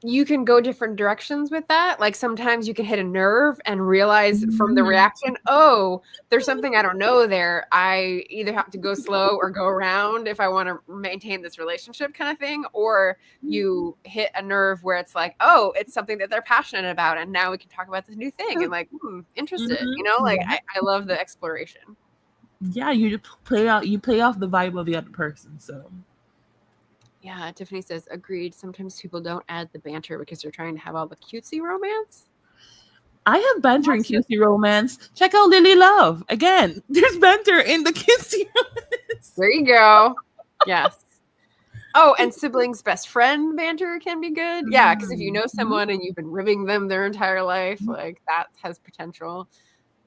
you can go different directions with that. Like sometimes you can hit a nerve and realize from the reaction, oh, there's something I don't know there. I either have to go slow or go around if I want to maintain this relationship kind of thing. Or you hit a nerve where it's like, oh, it's something that they're passionate about. And now we can talk about this new thing and like, interested, I love the exploration. Yeah. You play off the vibe of the other person. So yeah, Tiffany says, agreed. Sometimes people don't add the banter because they're trying to have all the cutesy romance. I have banter in cutesy romance. Check out Lily Love. Again, there's banter in the cutesy romance. There you go. Yes. Oh, and siblings' best friend banter can be good. Yeah, because if you know someone and you've been ribbing them their entire life, like that has potential.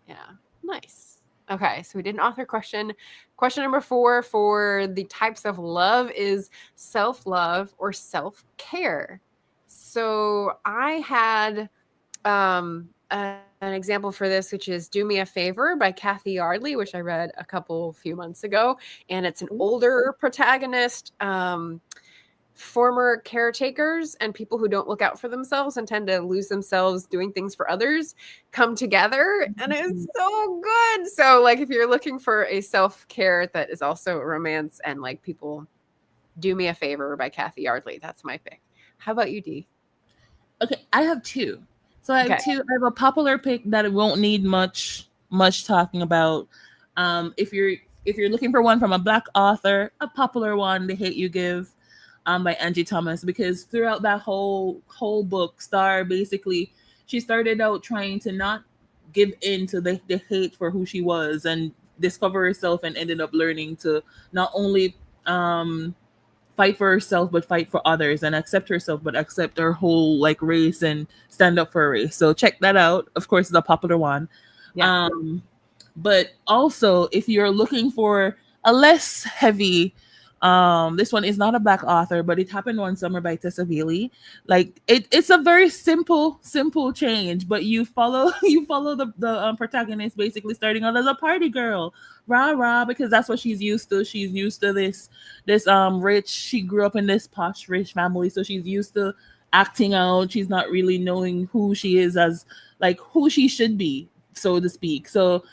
Yeah, nice. Okay, so we did an author question. Question number 4 for the types of love is self-love or self-care. So I had an example for this, which is Do Me a Favor by Kathy Yardley, which I read a few months ago. And it's an older protagonist, former caretakers and people who don't look out for themselves and tend to lose themselves doing things for others come together, and it's so good. So like if you're looking for a self-care that is also a romance and like people, Do Me a Favor by Kathy Yardley. That's my pick. How about you, Dee? Okay, I have 2. So I have 2. I have a popular pick that it won't need much talking about. If you're looking for one from a Black author, a popular one, The Hate You Give, by Angie Thomas, because throughout that whole book, Star basically, she started out trying to not give in to the hate for who she was and discover herself, and ended up learning to not only fight for herself but fight for others, and accept herself but accept her whole like race and stand up for a race. So check that out. Of course, it's a popular one. Yeah. But also, if you're looking for a less heavy, this one is not a Black author, but It Happened One Summer by Tessa Bailey. Like it's a very simple change, but you follow the protagonist basically starting out as a party girl, rah rah, because that's what she's used to. She's used to this rich. She grew up in this posh rich family, so she's used to acting out. She's not really knowing who she is as like who she should be, so to speak. So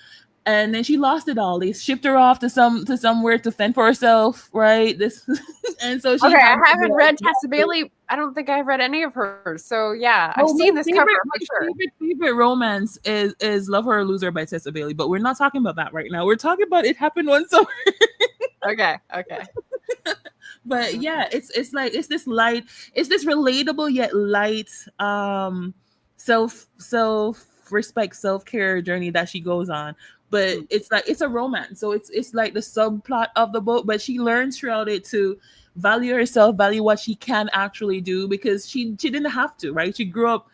and then she lost it all. They shipped her off to somewhere to fend for herself, right? This and so she. Okay, I haven't read Tessa Bailey. I don't think I've read any of hers. So yeah, I've seen this cover for sure. Favorite romance is Love Her or Lose Her by Tessa Bailey, but we're not talking about that right now. We're talking about It Happened One Summer. Okay. But yeah, it's like it's this light, it's this relatable yet light self respect, self-care journey that she goes on. But it's like it's a romance, so it's like the subplot of the book, but she learns throughout it to value herself, value what she can actually do, because she didn't have to, right? She grew up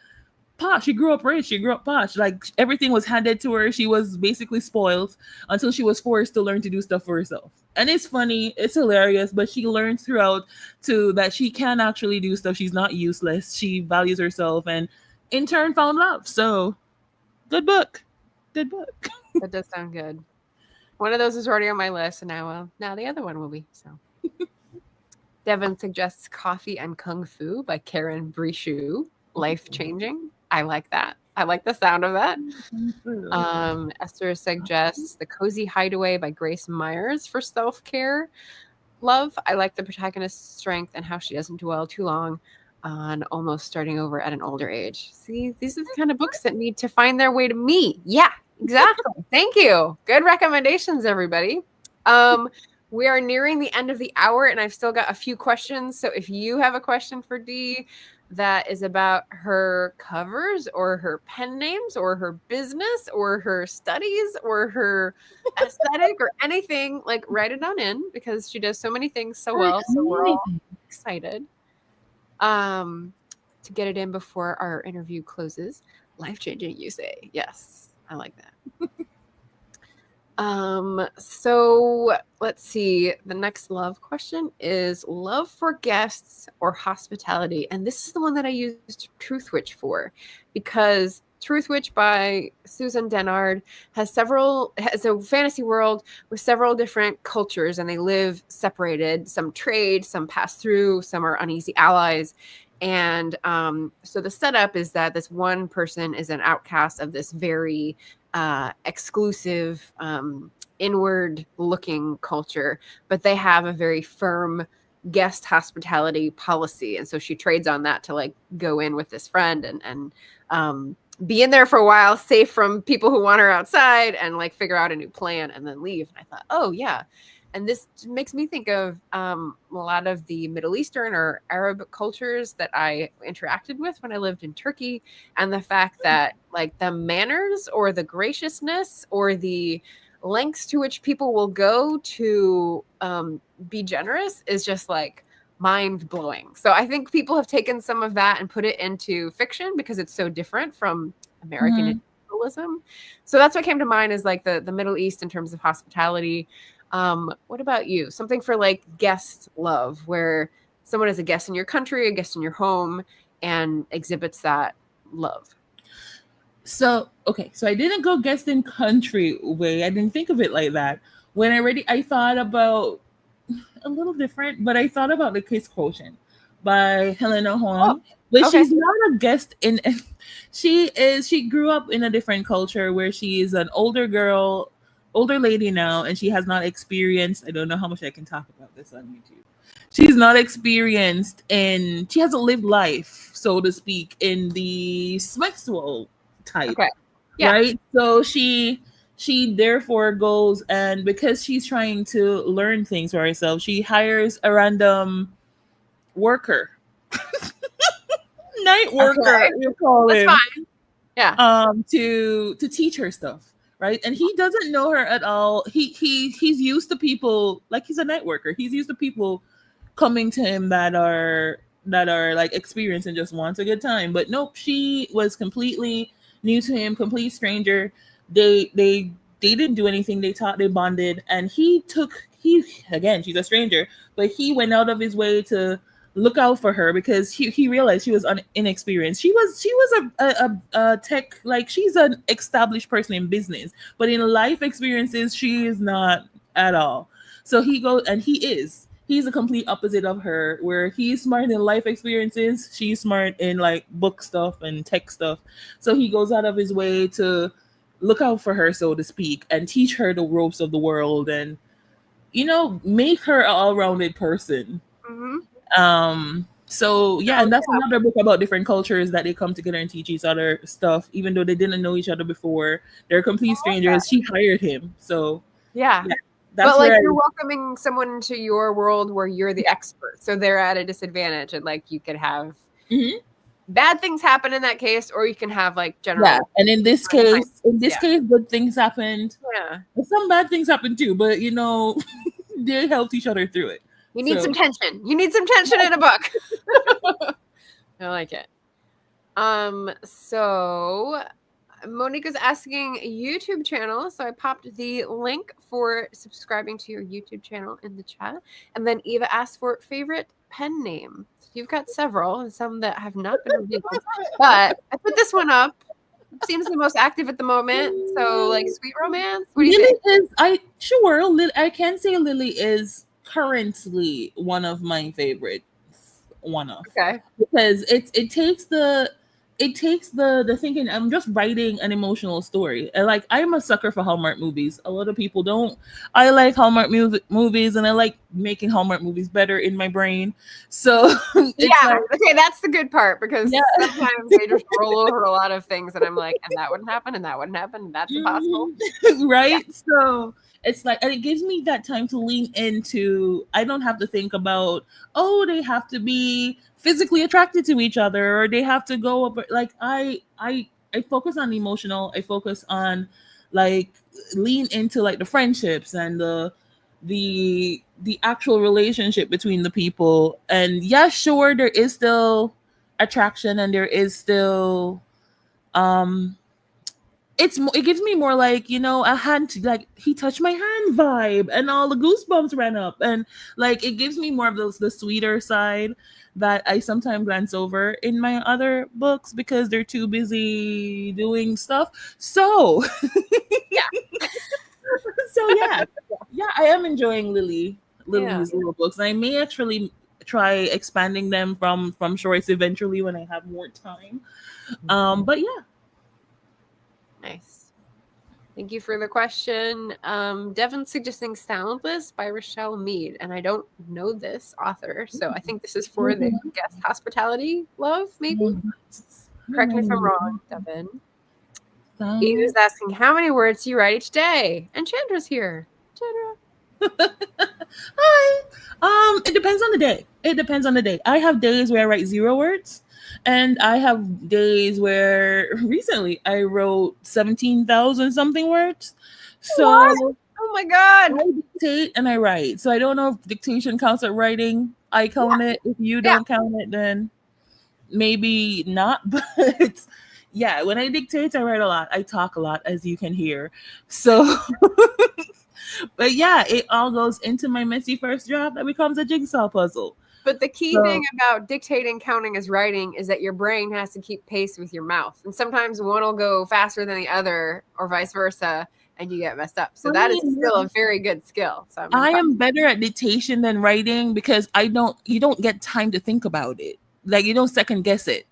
posh, she grew up rich, she grew up posh, like everything was handed to her. She was basically spoiled until she was forced to learn to do stuff for herself. And it's funny, it's hilarious, but she learns throughout too that she can actually do stuff. She's not useless, she values herself, and in turn found love. So good book. That does sound good. One of those is already on my list, and now the other one will be. So, Devin suggests Coffee and Kung Fu by Karen Brishu. Life changing. I like that. I like the sound of that. Esther suggests The Cozy Hideaway by Grace Myers for self-care. Love. I like the protagonist's strength and how she doesn't dwell too long on almost starting over at an older age. See, these are the kind of books that need to find their way to me. Yeah, exactly. Thank you. Good recommendations, everybody. We are nearing the end of the hour, and I've still got a few questions. So if you have a question for Dee that is about her covers or her pen names or her business or her studies or her aesthetic or anything, like write it on in, because she does so many things so well. So we're all excited to get it in before our interview closes. Life-changing, you say. Yes, I like that. So let's see. The next love question is love for guests or hospitality. And this is the one that I used Truthwitch for, because Truthwitch by Susan Dennard has a fantasy world with several different cultures, and they live separated. Some trade, some pass through, some are uneasy allies. And so the setup is that this one person is an outcast of this very exclusive, inward looking culture, but they have a very firm guest hospitality policy. And so she trades on that to like go in with this friend and be in there for a while, safe from people who want her outside, and like figure out a new plan and then leave. And I thought, oh yeah. And this makes me think of a lot of the Middle Eastern or Arab cultures that I interacted with when I lived in Turkey, and the fact that like the manners or the graciousness or the lengths to which people will go to be generous is just like mind-blowing. So I think people have taken some of that and put it into fiction because it's so different from American individualism. So that's what came to mind, is like the Middle East in terms of hospitality. What about you? Something for like guest love, where someone is a guest in your country, a guest in your home, and exhibits that love. So I didn't go guest in country way. I didn't think of it like that. When I thought about a little different, but I thought about The Kiss Quotient by Helena Horn. But she's not a guest in. She grew up in a different culture where she is an older lady now, and she has not experienced, I don't know how much I can talk about this on YouTube. She's not experienced, and she hasn't lived life, so to speak, in the sexual type. Okay. Yeah. Right? So she therefore goes, and because she's trying to learn things for herself, she hires a random worker. Night worker, you call him. That's fine. Yeah. To teach her stuff. Right. And he doesn't know her at all. He's used to people, like he's a night worker. He's used to people coming to him that are like experienced and just wants a good time. But nope, she was completely new to him, complete stranger. They didn't do anything. They talked, they bonded, and he again, she's a stranger, but he went out of his way to look out for her because he realized she was inexperienced. She was a tech, like she's an established person in business, but in life experiences she is not at all. So he goes, and he's a complete opposite of her, where he's smart in life experiences, she's smart in like book stuff and tech stuff. So he goes out of his way to look out for her, so to speak, and teach her the ropes of the world, and make her an all-rounded person. So yeah, and that's another book about different cultures that they come together and teach each other stuff, even though they didn't know each other before. They're complete strangers. She hired him, so yeah. That's but like you're welcoming someone into your world where you're the expert, so they're at a disadvantage, and like you could have bad things happen in that case, or you can have like general. Yeah, and in this case, good things happened. Yeah, and some bad things happened too, but they helped each other through it. You need some tension. You need some tension in a book. I like it. So Monica's asking YouTube channel. So I popped the link for subscribing to your YouTube channel in the chat. And then Eva asked for favorite pen name. So you've got several, and some that have not been revealed. But I put this one up. It seems the most active at the moment. So like Sweet Romance. What do you think? I can say Lily is currently one of my favorites. Okay. Because it takes the thinking. I'm just writing an emotional story. And like, I'm a sucker for Hallmark movies. A lot of people don't. I like Hallmark movies, and I like making Hallmark movies better in my brain. So okay, that's the good part, because sometimes they just roll over a lot of things, and I'm like, and that wouldn't happen, and that wouldn't happen, and that's impossible. Right? Yeah. So it's like, and it gives me that time to lean into. I don't have to think about, they have to be physically attracted to each other, or they have to go up. Like I focus on emotional. I focus on like lean into like the friendships and the actual relationship between the people. And sure, there is still attraction, and there is still it gives me more like, a hand, like he touched my hand vibe, and all the goosebumps ran up, and like it gives me more of the sweeter side that I sometimes glance over in my other books because they're too busy doing stuff. So I am enjoying Lily's little books. And I may actually try expanding them from shorts eventually when I have more time. But yeah. Nice. Thank you for the question. Devin's suggesting Soundless by Rochelle Mead, and I don't know this author, so I think this is for the guest hospitality love, maybe? Correct me if I'm wrong, Devin. Eva's asking, how many words do you write each day? And Chandra's here. Chandra. Hi. It depends on the day. I have days where I write 0 words. And I have days where recently I wrote 17,000 something words. So, what? Oh my God. I dictate and I write. So I don't know if dictation counts as writing. I count it. If you don't count it, then maybe not. But yeah, when I dictate, I write a lot. I talk a lot, as you can hear. So, but yeah, it all goes into my messy first draft that becomes a jigsaw puzzle. But the key thing about dictating counting as writing is that your brain has to keep pace with your mouth. And sometimes one will go faster than the other, or vice versa, and you get messed up. So that is still a very good skill. So I am better at dictation than writing because you don't get time to think about it. Like, you don't second guess it.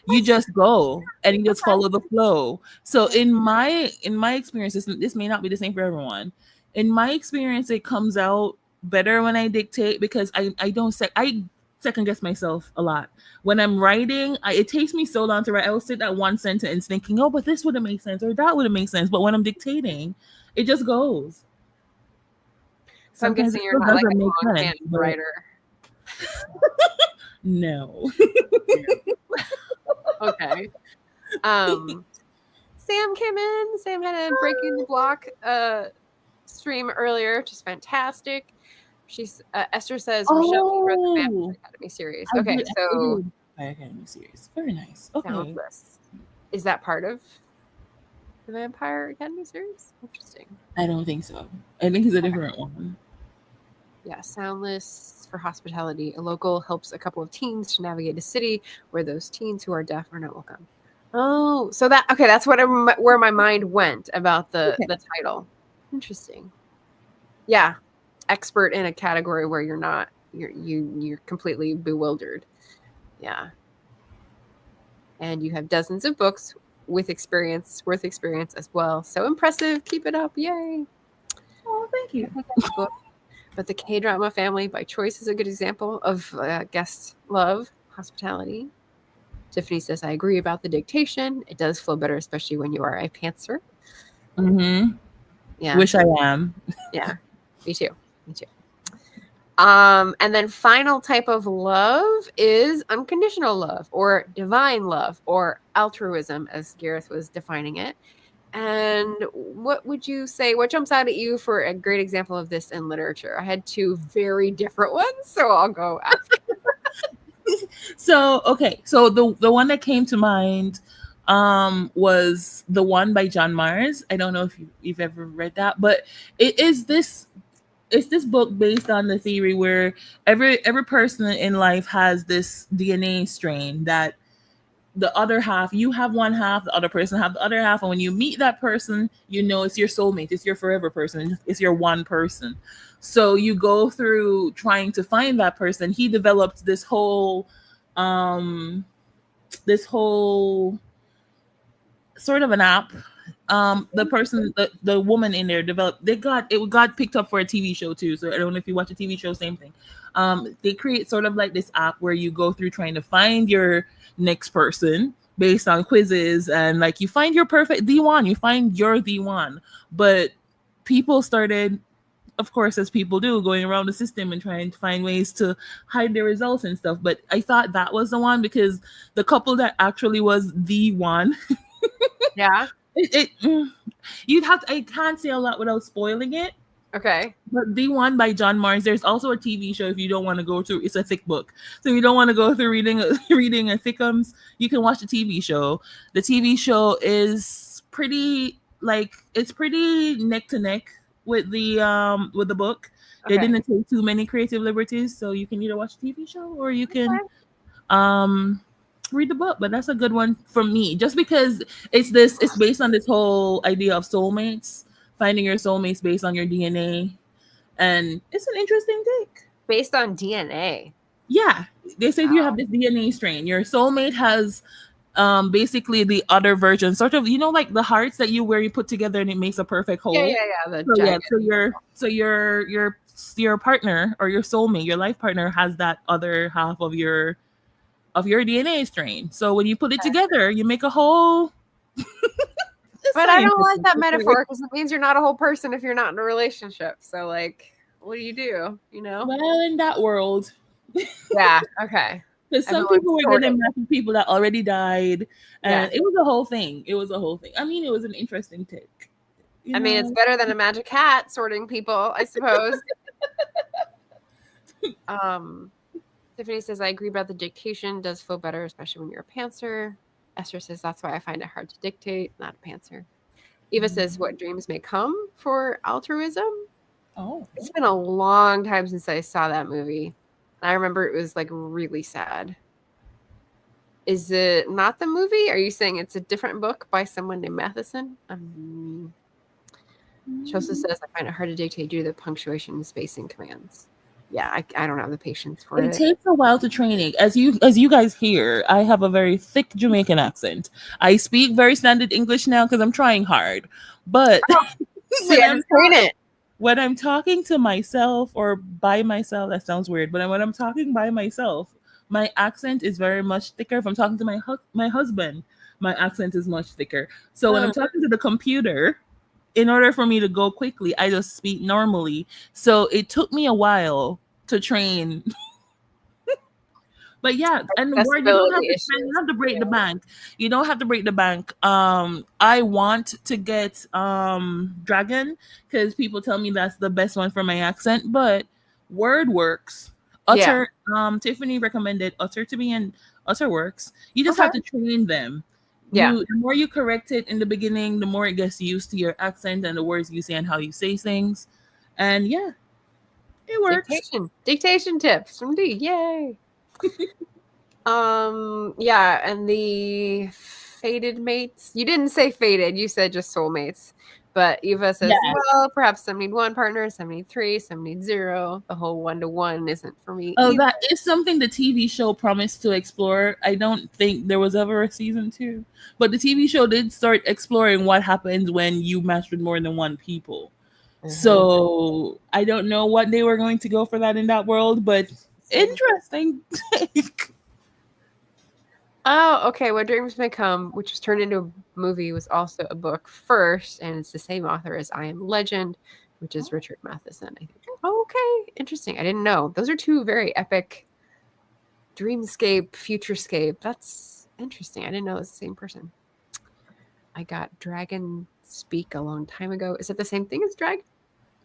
You just go and you just follow the flow. So in my experience, this may not be the same for everyone. In my experience, it comes out better when I dictate because I second guess myself a lot. When I'm writing, it takes me so long to write. I'll sit at one sentence thinking, but this would have made sense, or that would have made sense. But when I'm dictating, it just goes. So I'm guessing you're not like a longhand writer. No. Okay. Sam came in. Sam had a Breaking the Block stream earlier, which is fantastic. She's Esther says Rochelle wrote the Vampire Academy series. Okay, so Vampire Academy series. Very nice. Okay. Soundless. Is that part of the Vampire Academy series? Interesting. I don't think so. I think it's a different one. Yeah, Soundless for Hospitality. A local helps a couple of teens to navigate a city where those teens who are deaf are not welcome. Oh, so that's where my mind went about the title. Interesting. Yeah, expert in a category where you're completely bewildered. Yeah. And you have dozens of books worth experience as well. So impressive. Keep it up. Yay. Oh, thank you. But the K-drama family by choice is a good example of guest love, hospitality. Tiffany says, I agree about the dictation. It does flow better, especially when you are a pantser. Mm-hmm. Yeah. Wish I am. Yeah. Me too. And then final type of love is unconditional love or divine love or altruism, as Gareth was defining it. And what would you say, what jumps out at you for a great example of this in literature? I had two very different ones, so I'll go after. So the one that came to mind was the one by John Mars. I don't know if you've ever read that, but it's this book based on the theory where every person in life has this DNA strain that the other half, you have one half, the other person have the other half, and when you meet that person, you know it's your soulmate, it's your forever person, it's your one person. So you go through trying to find that person. He developed this whole sort of an app. The person, the woman in there developed, it got picked up for a TV show too. So I don't know if you watch a TV show, same thing. They create sort of like this app where you go through trying to find your next person based on quizzes, and like you find your perfect D1, you find your D1. But people started, of course, as people do, going around the system and trying to find ways to hide their results and stuff. But I thought that was the one because the couple that actually was the one. Yeah. You'd have to, I can't say a lot without spoiling it. Okay. But the one by John Mars, there's also a TV show if you don't want to go through, it's a thick book. So if you don't want to go through reading a thickums, you can watch the TV show. The TV show is pretty, like, it's pretty neck to neck with the book. Okay. They didn't take too many creative liberties, so you can either watch the TV show or you can read the book. But that's a good one for me, just because it's based on this whole idea of soulmates, finding your soulmates based on your DNA, and it's an interesting take. Based on DNA. Yeah, they say you have this DNA strain, your soulmate has basically the other version, sort of, you know, like the hearts that you put together and it makes a perfect whole. So your partner or your soulmate, your life partner, has that other half of your DNA strain. So when you put it together, you make a whole. But I don't like that metaphor because it means you're not a whole person if you're not in a relationship. So, like, what do? You know? Well, in that world. Yeah. Okay. Because some people were getting mad at people that already died, and it was a whole thing. I mean, it was an interesting take. I mean, it's better than a magic hat sorting people, I suppose. Tiffany says, I agree about the dictation. Does feel better, especially when you're a pantser. Esther says, that's why I find it hard to dictate, not a pantser. Eva says, what dreams may come for altruism? Oh. It's been a long time since I saw that movie. I remember it was like really sad. Is it not the movie? Are you saying it's a different book by someone named Matheson? She also says, I find it hard to dictate due to the punctuation and spacing commands. Yeah, I don't have the patience for it. It takes a while to training. As you guys hear, I have a very thick Jamaican accent. I speak very standard English now because I'm trying hard. But when I'm talking to myself or by myself, that sounds weird. But when I'm talking by myself, my accent is very much thicker. If I'm talking to my husband, my accent is much thicker. So when I'm talking to the computer, in order for me to go quickly, I just speak normally. So it took me a while to train. But yeah, and you don't have to break the bank. You don't have to break the bank. I want to get Dragon because people tell me that's the best one for my accent. But Word works. Yeah. Tiffany recommended Utter to me, and Utter works. You just Okay. have to train them. Yeah. The more you correct it in the beginning, the more it gets used to your accent and the words you say and how you say things. And yeah, it works. Dictation tips from D. Yay. Yeah, and the fated mates. You didn't say fated, you said just soulmates. But Eva says, Yeah. well, perhaps some need one partner, some need three, some need zero. The whole 1-to-1 isn't for me Oh, either. that is something the TV show promised to explore. I don't think there was ever a season 2, but the TV show did start exploring what happens when you match with more than one people. So I don't know what they were going to go for that in that world, but interesting. Oh, okay. What Dreams May Come, which was turned into a movie, was also a book first, and it's the same author as I Am Legend, which is Richard Matheson, I think. Okay, interesting. I didn't know. Those are two very epic dreamscape, futurescape. That's interesting. I didn't know it was the same person. I got Dragon Speak a long time ago. Is it the same thing as Dragon?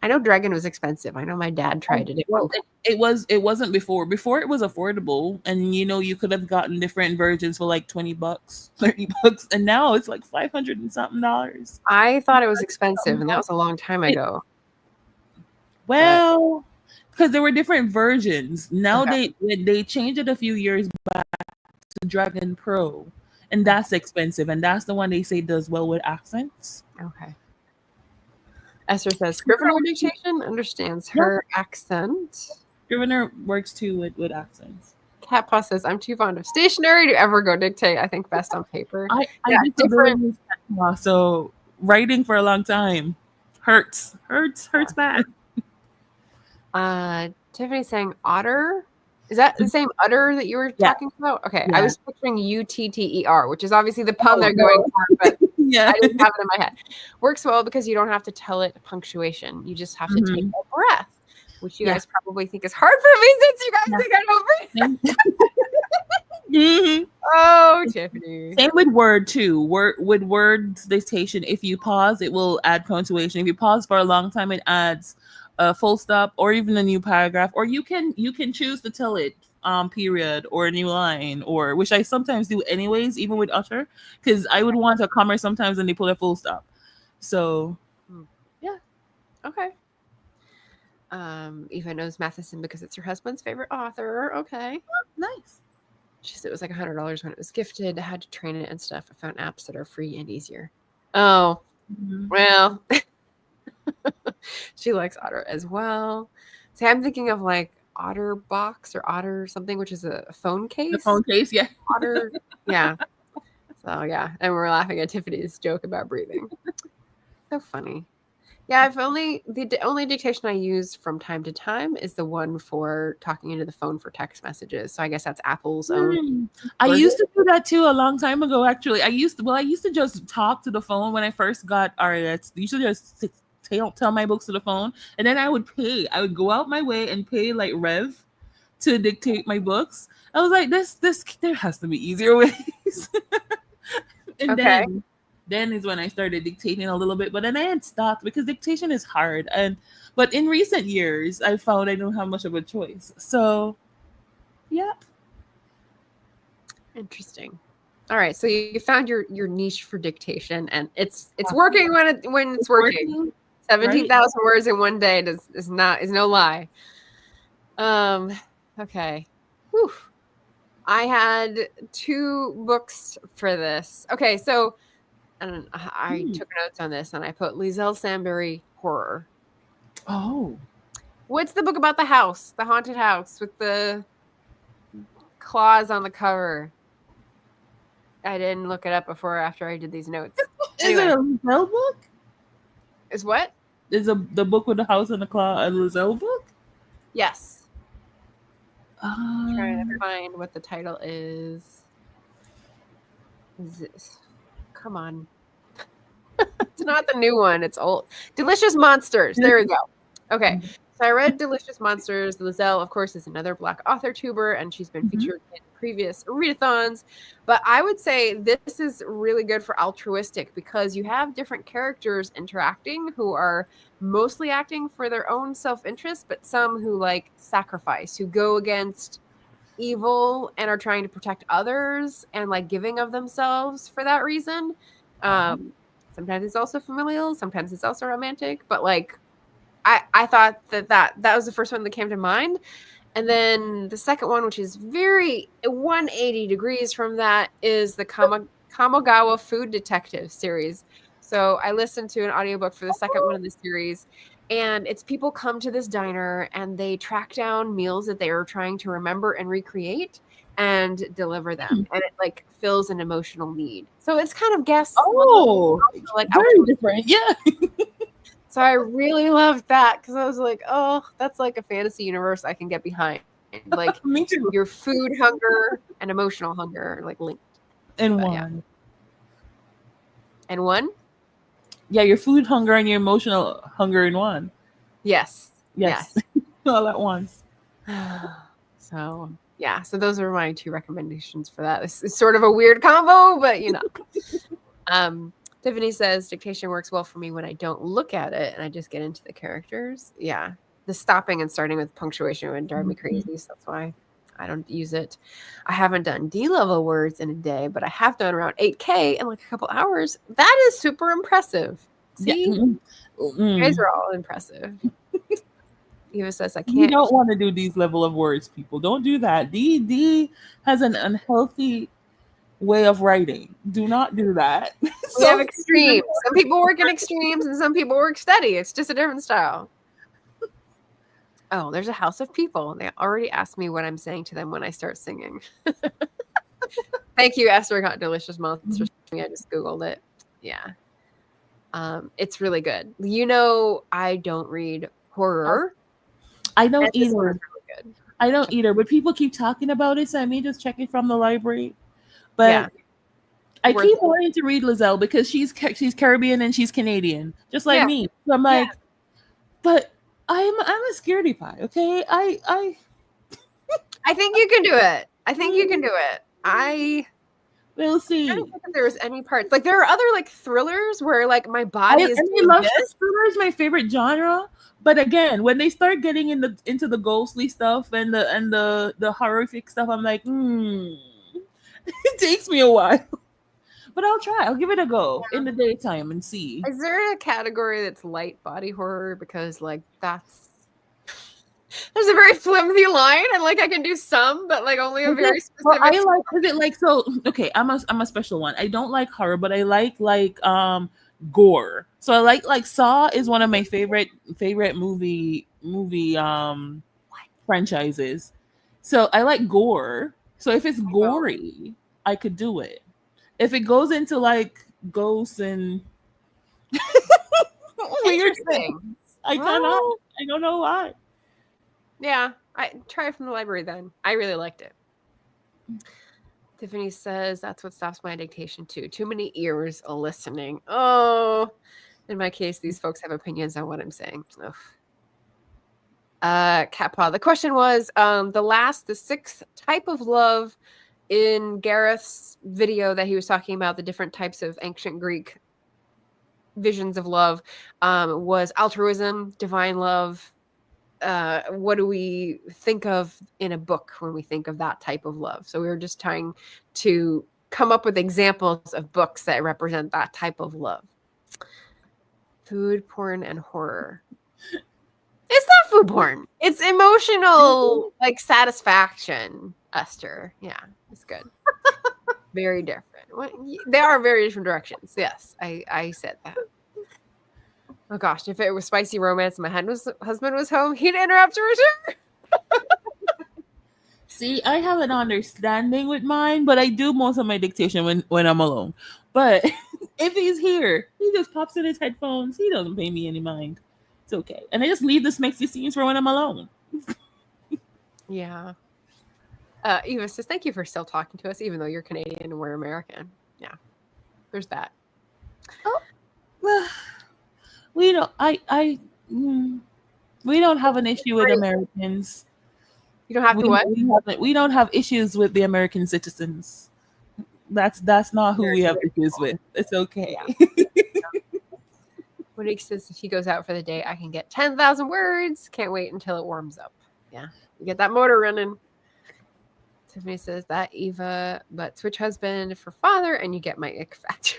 I know Dragon was expensive. I know my dad tried it. Well, it wasn't before. Before it was affordable, and you could have gotten different versions for like $20, $30, and now it's like $500 and something dollars. I thought it was expensive, and that was a long time ago. Well, because there were different versions. Now they changed it a few years back to Dragon Pro, and that's expensive, and that's the one they say does well with accents. Okay. Esther says Scrivener dictation understands her accent. Scrivener works too with accents. Cat Paw says I'm too fond of stationery to ever go dictate. I think best on paper. I did different. So writing for a long time hurts bad. Tiffany's saying otter. Is that the same udder that you were talking about? Okay, I was picturing UTTER, which is obviously the pun they're going for, but I didn't have it in my head. Works well because you don't have to tell it punctuation. You just have to take a breath, which you guys probably think is hard for me since you guys think I don't breathe. Oh, Tiffany. Same with word too. With words dictation, if you pause, it will add punctuation. If you pause for a long time, it adds a full stop or even a new paragraph. Or you can choose to tell it period or a new line, or which I sometimes do anyways, even with Usher, because I would want a comma sometimes and they put a full stop. So yeah. Okay. Eva knows Matheson because it's her husband's favorite author. Okay. Nice. She said it was like $100 when it was gifted. I had to train it and stuff. I found apps that are free and easier. Oh, well. She likes Otter as well. See, I'm thinking of like Otter Box or Otter something, which is a phone case. The phone case, yeah. Otter, yeah. So yeah, and we're laughing at Tiffany's joke about breathing. So funny. Yeah, the only dictation I use from time to time is the one for talking into the phone for text messages. So I guess that's Apple's own. I used to do that too a long time ago. Actually, I used to just talk to the phone when I first got RAFFERTY. Usually just tell my books to the phone, and then I would pay. I would go out my way and pay like Rev to dictate my books. I was like, this there has to be easier ways. And then is when I started dictating a little bit, but then I had stopped because dictation is hard. But in recent years, I found I don't have much of a choice. So, yeah. Interesting. All right, so you found your niche for dictation, and it's working when it's working. 17,000 words in one day is no lie. Okay. Whew. I had 2 books for this. Okay, so I took notes on this and I put Lizelle Sambury horror. Oh. What's the book about the house, the haunted house with the claws on the cover? I didn't look it up before or after I did these notes. Anyway. Is it a Lizelle book? Is what? Is the book with the house and the claw a Lizelle book? Yes. I'm trying to find what the title is. Come on. It's not the new one. It's old. Delicious Monsters. There we go. Okay. I read Delicious Monsters. Lizelle, of course, is another Black Authortuber, and she's been Mhm. featured in previous readathons. But I would say this is really good for altruistic because you have different characters interacting who are mostly acting for their own self-interest, but some who like sacrifice, who go against evil and are trying to protect others and like giving of themselves for that reason. Sometimes it's also familial, sometimes it's also romantic, but like I thought that was the first one that came to mind. And then the second one, which is very 180 degrees from that, is the Kamogawa Food Detective series. So I listened to an audiobook for the second one of the series, and it's people come to this diner and they track down meals that they are trying to remember and recreate and deliver them. And it like fills an emotional need. So it's kind of guess Oh, like very different. Yeah. so I really loved that because I was like, oh, that's like a fantasy universe I can get behind. Like Me too. your food hunger and emotional hunger are like linked. In But one. yeah. And one? Yeah, your food hunger and your emotional hunger in one. Yes. Yes. All at once. So yeah, so those are my two recommendations for that. It's sort of a weird combo, but you know. Tiffany says dictation works well for me when I don't look at it and I just get into the characters. Yeah. The stopping and starting with punctuation would drive me crazy. So that's why I don't use it. I haven't done D level words in a day, but I have done around 8K in like a couple hours. That is super impressive. See? Yeah. You guys are all impressive. Eva says I You can't. don't want to do these level of words, people. Don't do that. D has an unhealthy way of writing. Do not do that. We have extremes. Some people work in extremes and some people work steady. It's just a different style. Oh, there's a house of people. They already asked me what I'm saying to them when I start singing. Thank you, Esther got Delicious Monsters. I just Googled it. Yeah. It's really good. You know, I don't read horror. I don't This either. one is really good. I don't either, but people keep talking about it, so I may just check it from the library. But Yeah. I Worth keep it. wanting to read Lizelle because she's Caribbean and she's Canadian, just like Yeah. me. So I'm like, but I'm a scaredy pie. Okay, I think you can do it. I think you can do it. we'll I see. don't think if there was any parts. Like there are other like thrillers where like my body is I doing love this. thriller is my favorite genre. But again, when they start getting into the ghostly stuff and the horrific stuff, I'm like, it takes me a while. But I'll try. I'll give it a go in the daytime and see. Is there a category that's light body horror? Because like there's a very flimsy line, and like I can do some, but like only a very specific. Well, I like. Is it like so? Okay, I'm a special one. I don't like horror, but I like gore. So I like Saw is one of my favorite movie franchises. So I like gore. So if it's gory, I could do it. If it goes into like ghosts and weird things, I cannot. I don't know why. Yeah, I try it from the library then. I really liked it. Tiffany says that's what stops my dictation too. Too many ears listening. Oh, in my case, these folks have opinions on what I'm saying. Cat Paw. The question was the sixth type of love in Gareth's video that he was talking about the different types of ancient Greek visions of love was altruism, divine love. What do we think of in a book when we think of that type of love? So we were just trying to come up with examples of books that represent that type of love. Food, porn, and horror. It's not food porn. It's emotional, like satisfaction, Esther. Yeah, it's good. Very different. They are very different directions. Yes, I said that. Oh gosh, if it was spicy romance and my husband was home, he'd interrupt to return. See, I have an understanding with mine, but I do most of my dictation when I'm alone. But if he's here, he just pops in his headphones. He doesn't pay me any mind. It's okay. And I just leave the smexy scenes for when I'm alone. Yeah. Eva says, thank you for still talking to us, even though you're Canadian and we're American. Yeah. There's that. Oh, well, we don't. We don't have an issue with Americans. You don't have to what? We don't have issues with the American citizens. That's not who we have issues with. It's okay. Yeah. When he says if he goes out for the day, I can get 10,000 words. Can't wait until it warms up. Yeah, you get that motor running. Tiffany says that Eva, but switch husband for father, and you get my ick factor.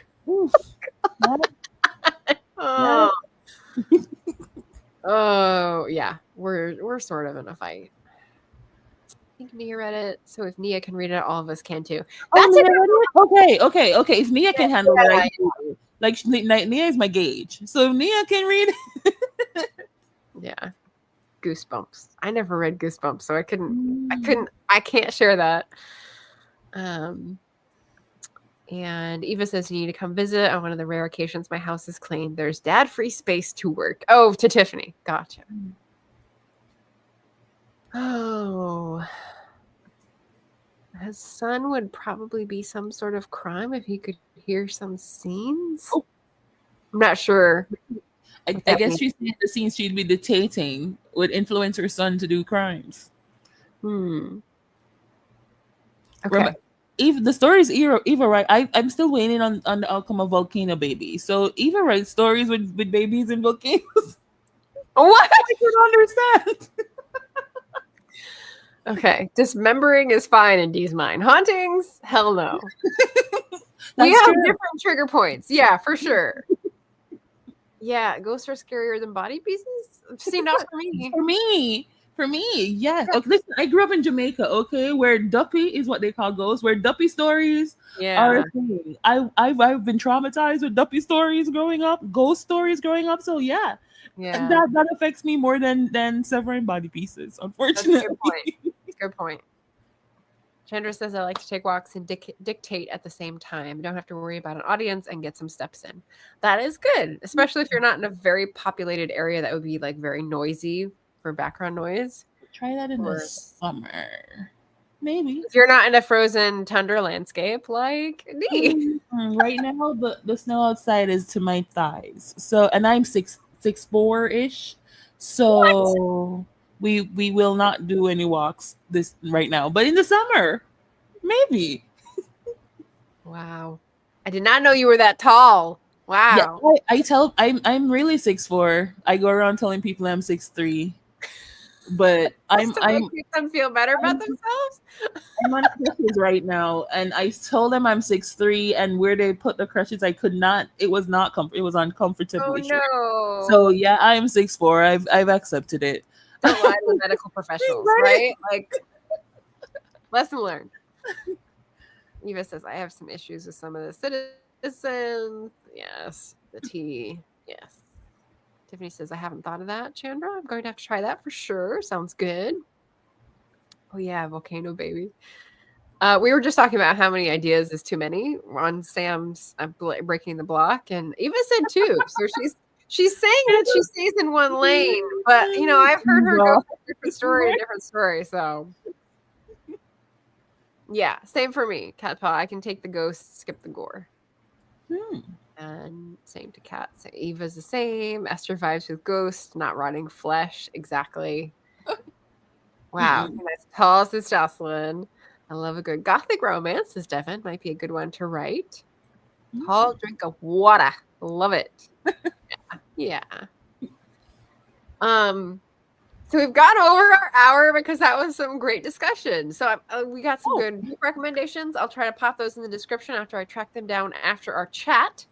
Oh. Oh yeah, we're sort of in a fight. I think Nia read it, so if Nia can read it, all of us can too. That's okay. If Nia can handle it, I do. Like Nia is my gauge, so if Nia can read it. Yeah, Goosebumps. I never read Goosebumps, so I can't share that. And Eva says you need to come visit on one of the rare occasions my house is clean. There's dad-free space to work. Oh, to Tiffany. Gotcha. Oh. His son would probably be some sort of crime if he could hear some scenes. Oh. I'm not sure. I guess she's saying the scenes she'd be dictating would influence her son to do crimes. Okay. The stories Eva writes, I'm still waiting on the outcome of Volcano Baby. So Eva writes stories with babies and volcanoes. What? I don't understand. Okay. Dismembering is fine in Dee's mind. Hauntings? Hell no. We have different trigger points. Yeah, for sure. Yeah, ghosts are scarier than body pieces? See, not for me. For me, yes. Okay, listen, I grew up in Jamaica, okay, where duppy is what they call ghosts, where duppy stories are a thing. I've been traumatized with duppy stories growing up, ghost stories growing up. So yeah. That affects me more than severing body pieces, unfortunately. That's a good point. Good point. Chandra says I like to take walks and dictate at the same time. You don't have to worry about an audience and get some steps in. That is good, especially if you're not in a very populated area that would be like very noisy for background noise. Try that in the summer. Maybe. If you're not in a frozen tundra landscape like me. Right now, the snow outside is to my thighs. So, and I'm 6'4" So we will not do any walks this right now. But in the summer, maybe. Wow. I did not know you were that tall. Wow. Yeah, I'm really 6'4". I go around telling people I'm 6'3". But I'm make them feel better about themselves. I'm on crutches right now, and I told them I'm 6'3", and where they put the crutches, I could not. It was not it was uncomfortably short. No. So yeah, I am 6'4". I've accepted it. Don't lie to the medical professionals, right? Like, lesson learned. Eva says I have some issues with some of the citizens. Yes, the T. Yes. Tiffany says, I haven't thought of that, Chandra. I'm going to have to try that for sure. Sounds good. Oh, yeah, Volcano Baby. We were just talking about how many ideas is too many on Sam's Breaking the Block. And Eva said two. So she's saying that she stays in one lane. But, you know, I've heard her go from different story to different story. So, yeah, same for me, Cat Paw. I can take the ghost, skip the gore. And same to Kat. So Eva's the same. Esther vibes with ghost, not rotting flesh. Exactly. Wow. Nice tall says Jocelyn. I love a good gothic romance, says Devin. Might be a good one to write. Tall drink of water. Love it. Yeah. So we've gone over our hour because that was some great discussion. So we got some good book recommendations. I'll try to pop those in the description after I track them down after our chat.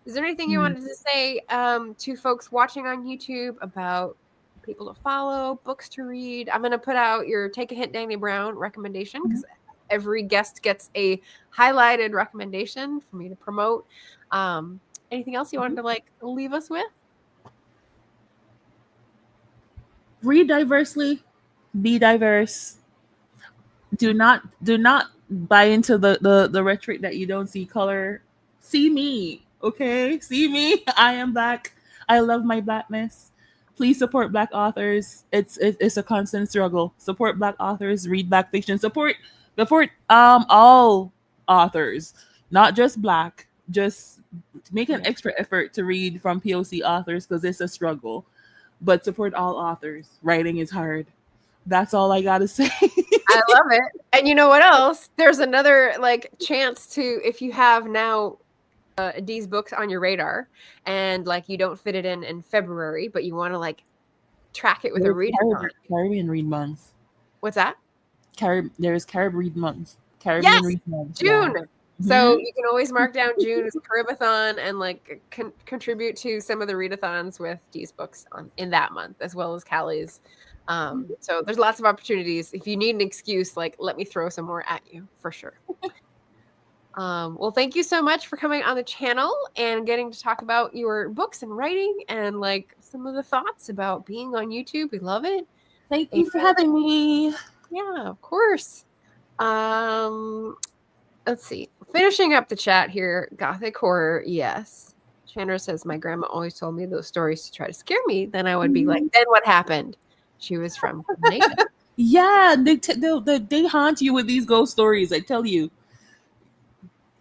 Is there anything you wanted to say to folks watching on YouTube about people to follow, books to read? I'm going to put out your Take a Hint, Danny Brown recommendation because every guest gets a highlighted recommendation for me to promote. Anything else you wanted to leave us with? Read diversely, be diverse. Do not buy into the rhetoric that you don't see color. See me. Okay, see me. I am Black. I love my Blackness. Please support Black authors. It's a constant struggle. Support Black authors. Read Black fiction. Support all authors, not just Black. Just make an extra effort to read from POC authors because it's a struggle. but support all authors. Writing is hard. That's all I gotta say. I love it. And you know what else? There's another like chance to, if you have now these books on your radar and like you don't fit it in February, but you want to like track it with a readathon. Caribbean Read Month. What's that? There's Carib Read Month. Caribbean Yes, Read Month. June. Yeah. So you can always mark down June as Caribathon and like contribute to some of the readathons with these books in that month, as well as Callie's. So there's lots of opportunities. If you need an excuse, like let me throw some more at you for sure. Well, thank you so much for coming on the channel and getting to talk about your books and writing and like some of the thoughts about being on YouTube. We love it. Thank you for having me. Yeah, of course. Let's see. Finishing up the chat here. Gothic horror, yes. Chandra says, my grandma always told me those stories to try to scare me. Then I would be like, then what happened? She was from Grenada. Yeah, they haunt you with these ghost stories. I tell you.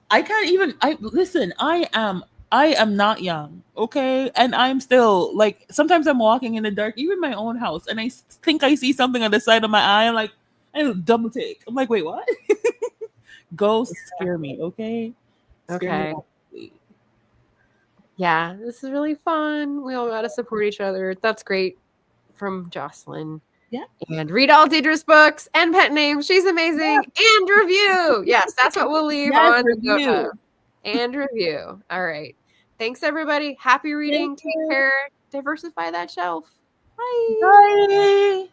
I can't even. Listen. I am not young, okay, and I'm still like. Sometimes I'm walking in the dark, even my own house, and I think I see something on the side of my eye. I'm like, I double take. I'm like, wait, what? Ghosts scare me, okay? Okay. Yeah, this is really fun. We all got to support each other. That's great. From Jocelyn. Yeah. And read all Deidre's books and pet names. She's amazing. Yeah. And review. Yes, that's what we'll leave on the Goat Hub. And review. All right. Thanks, everybody. Happy reading. Take care. Diversify that shelf. Bye. Bye.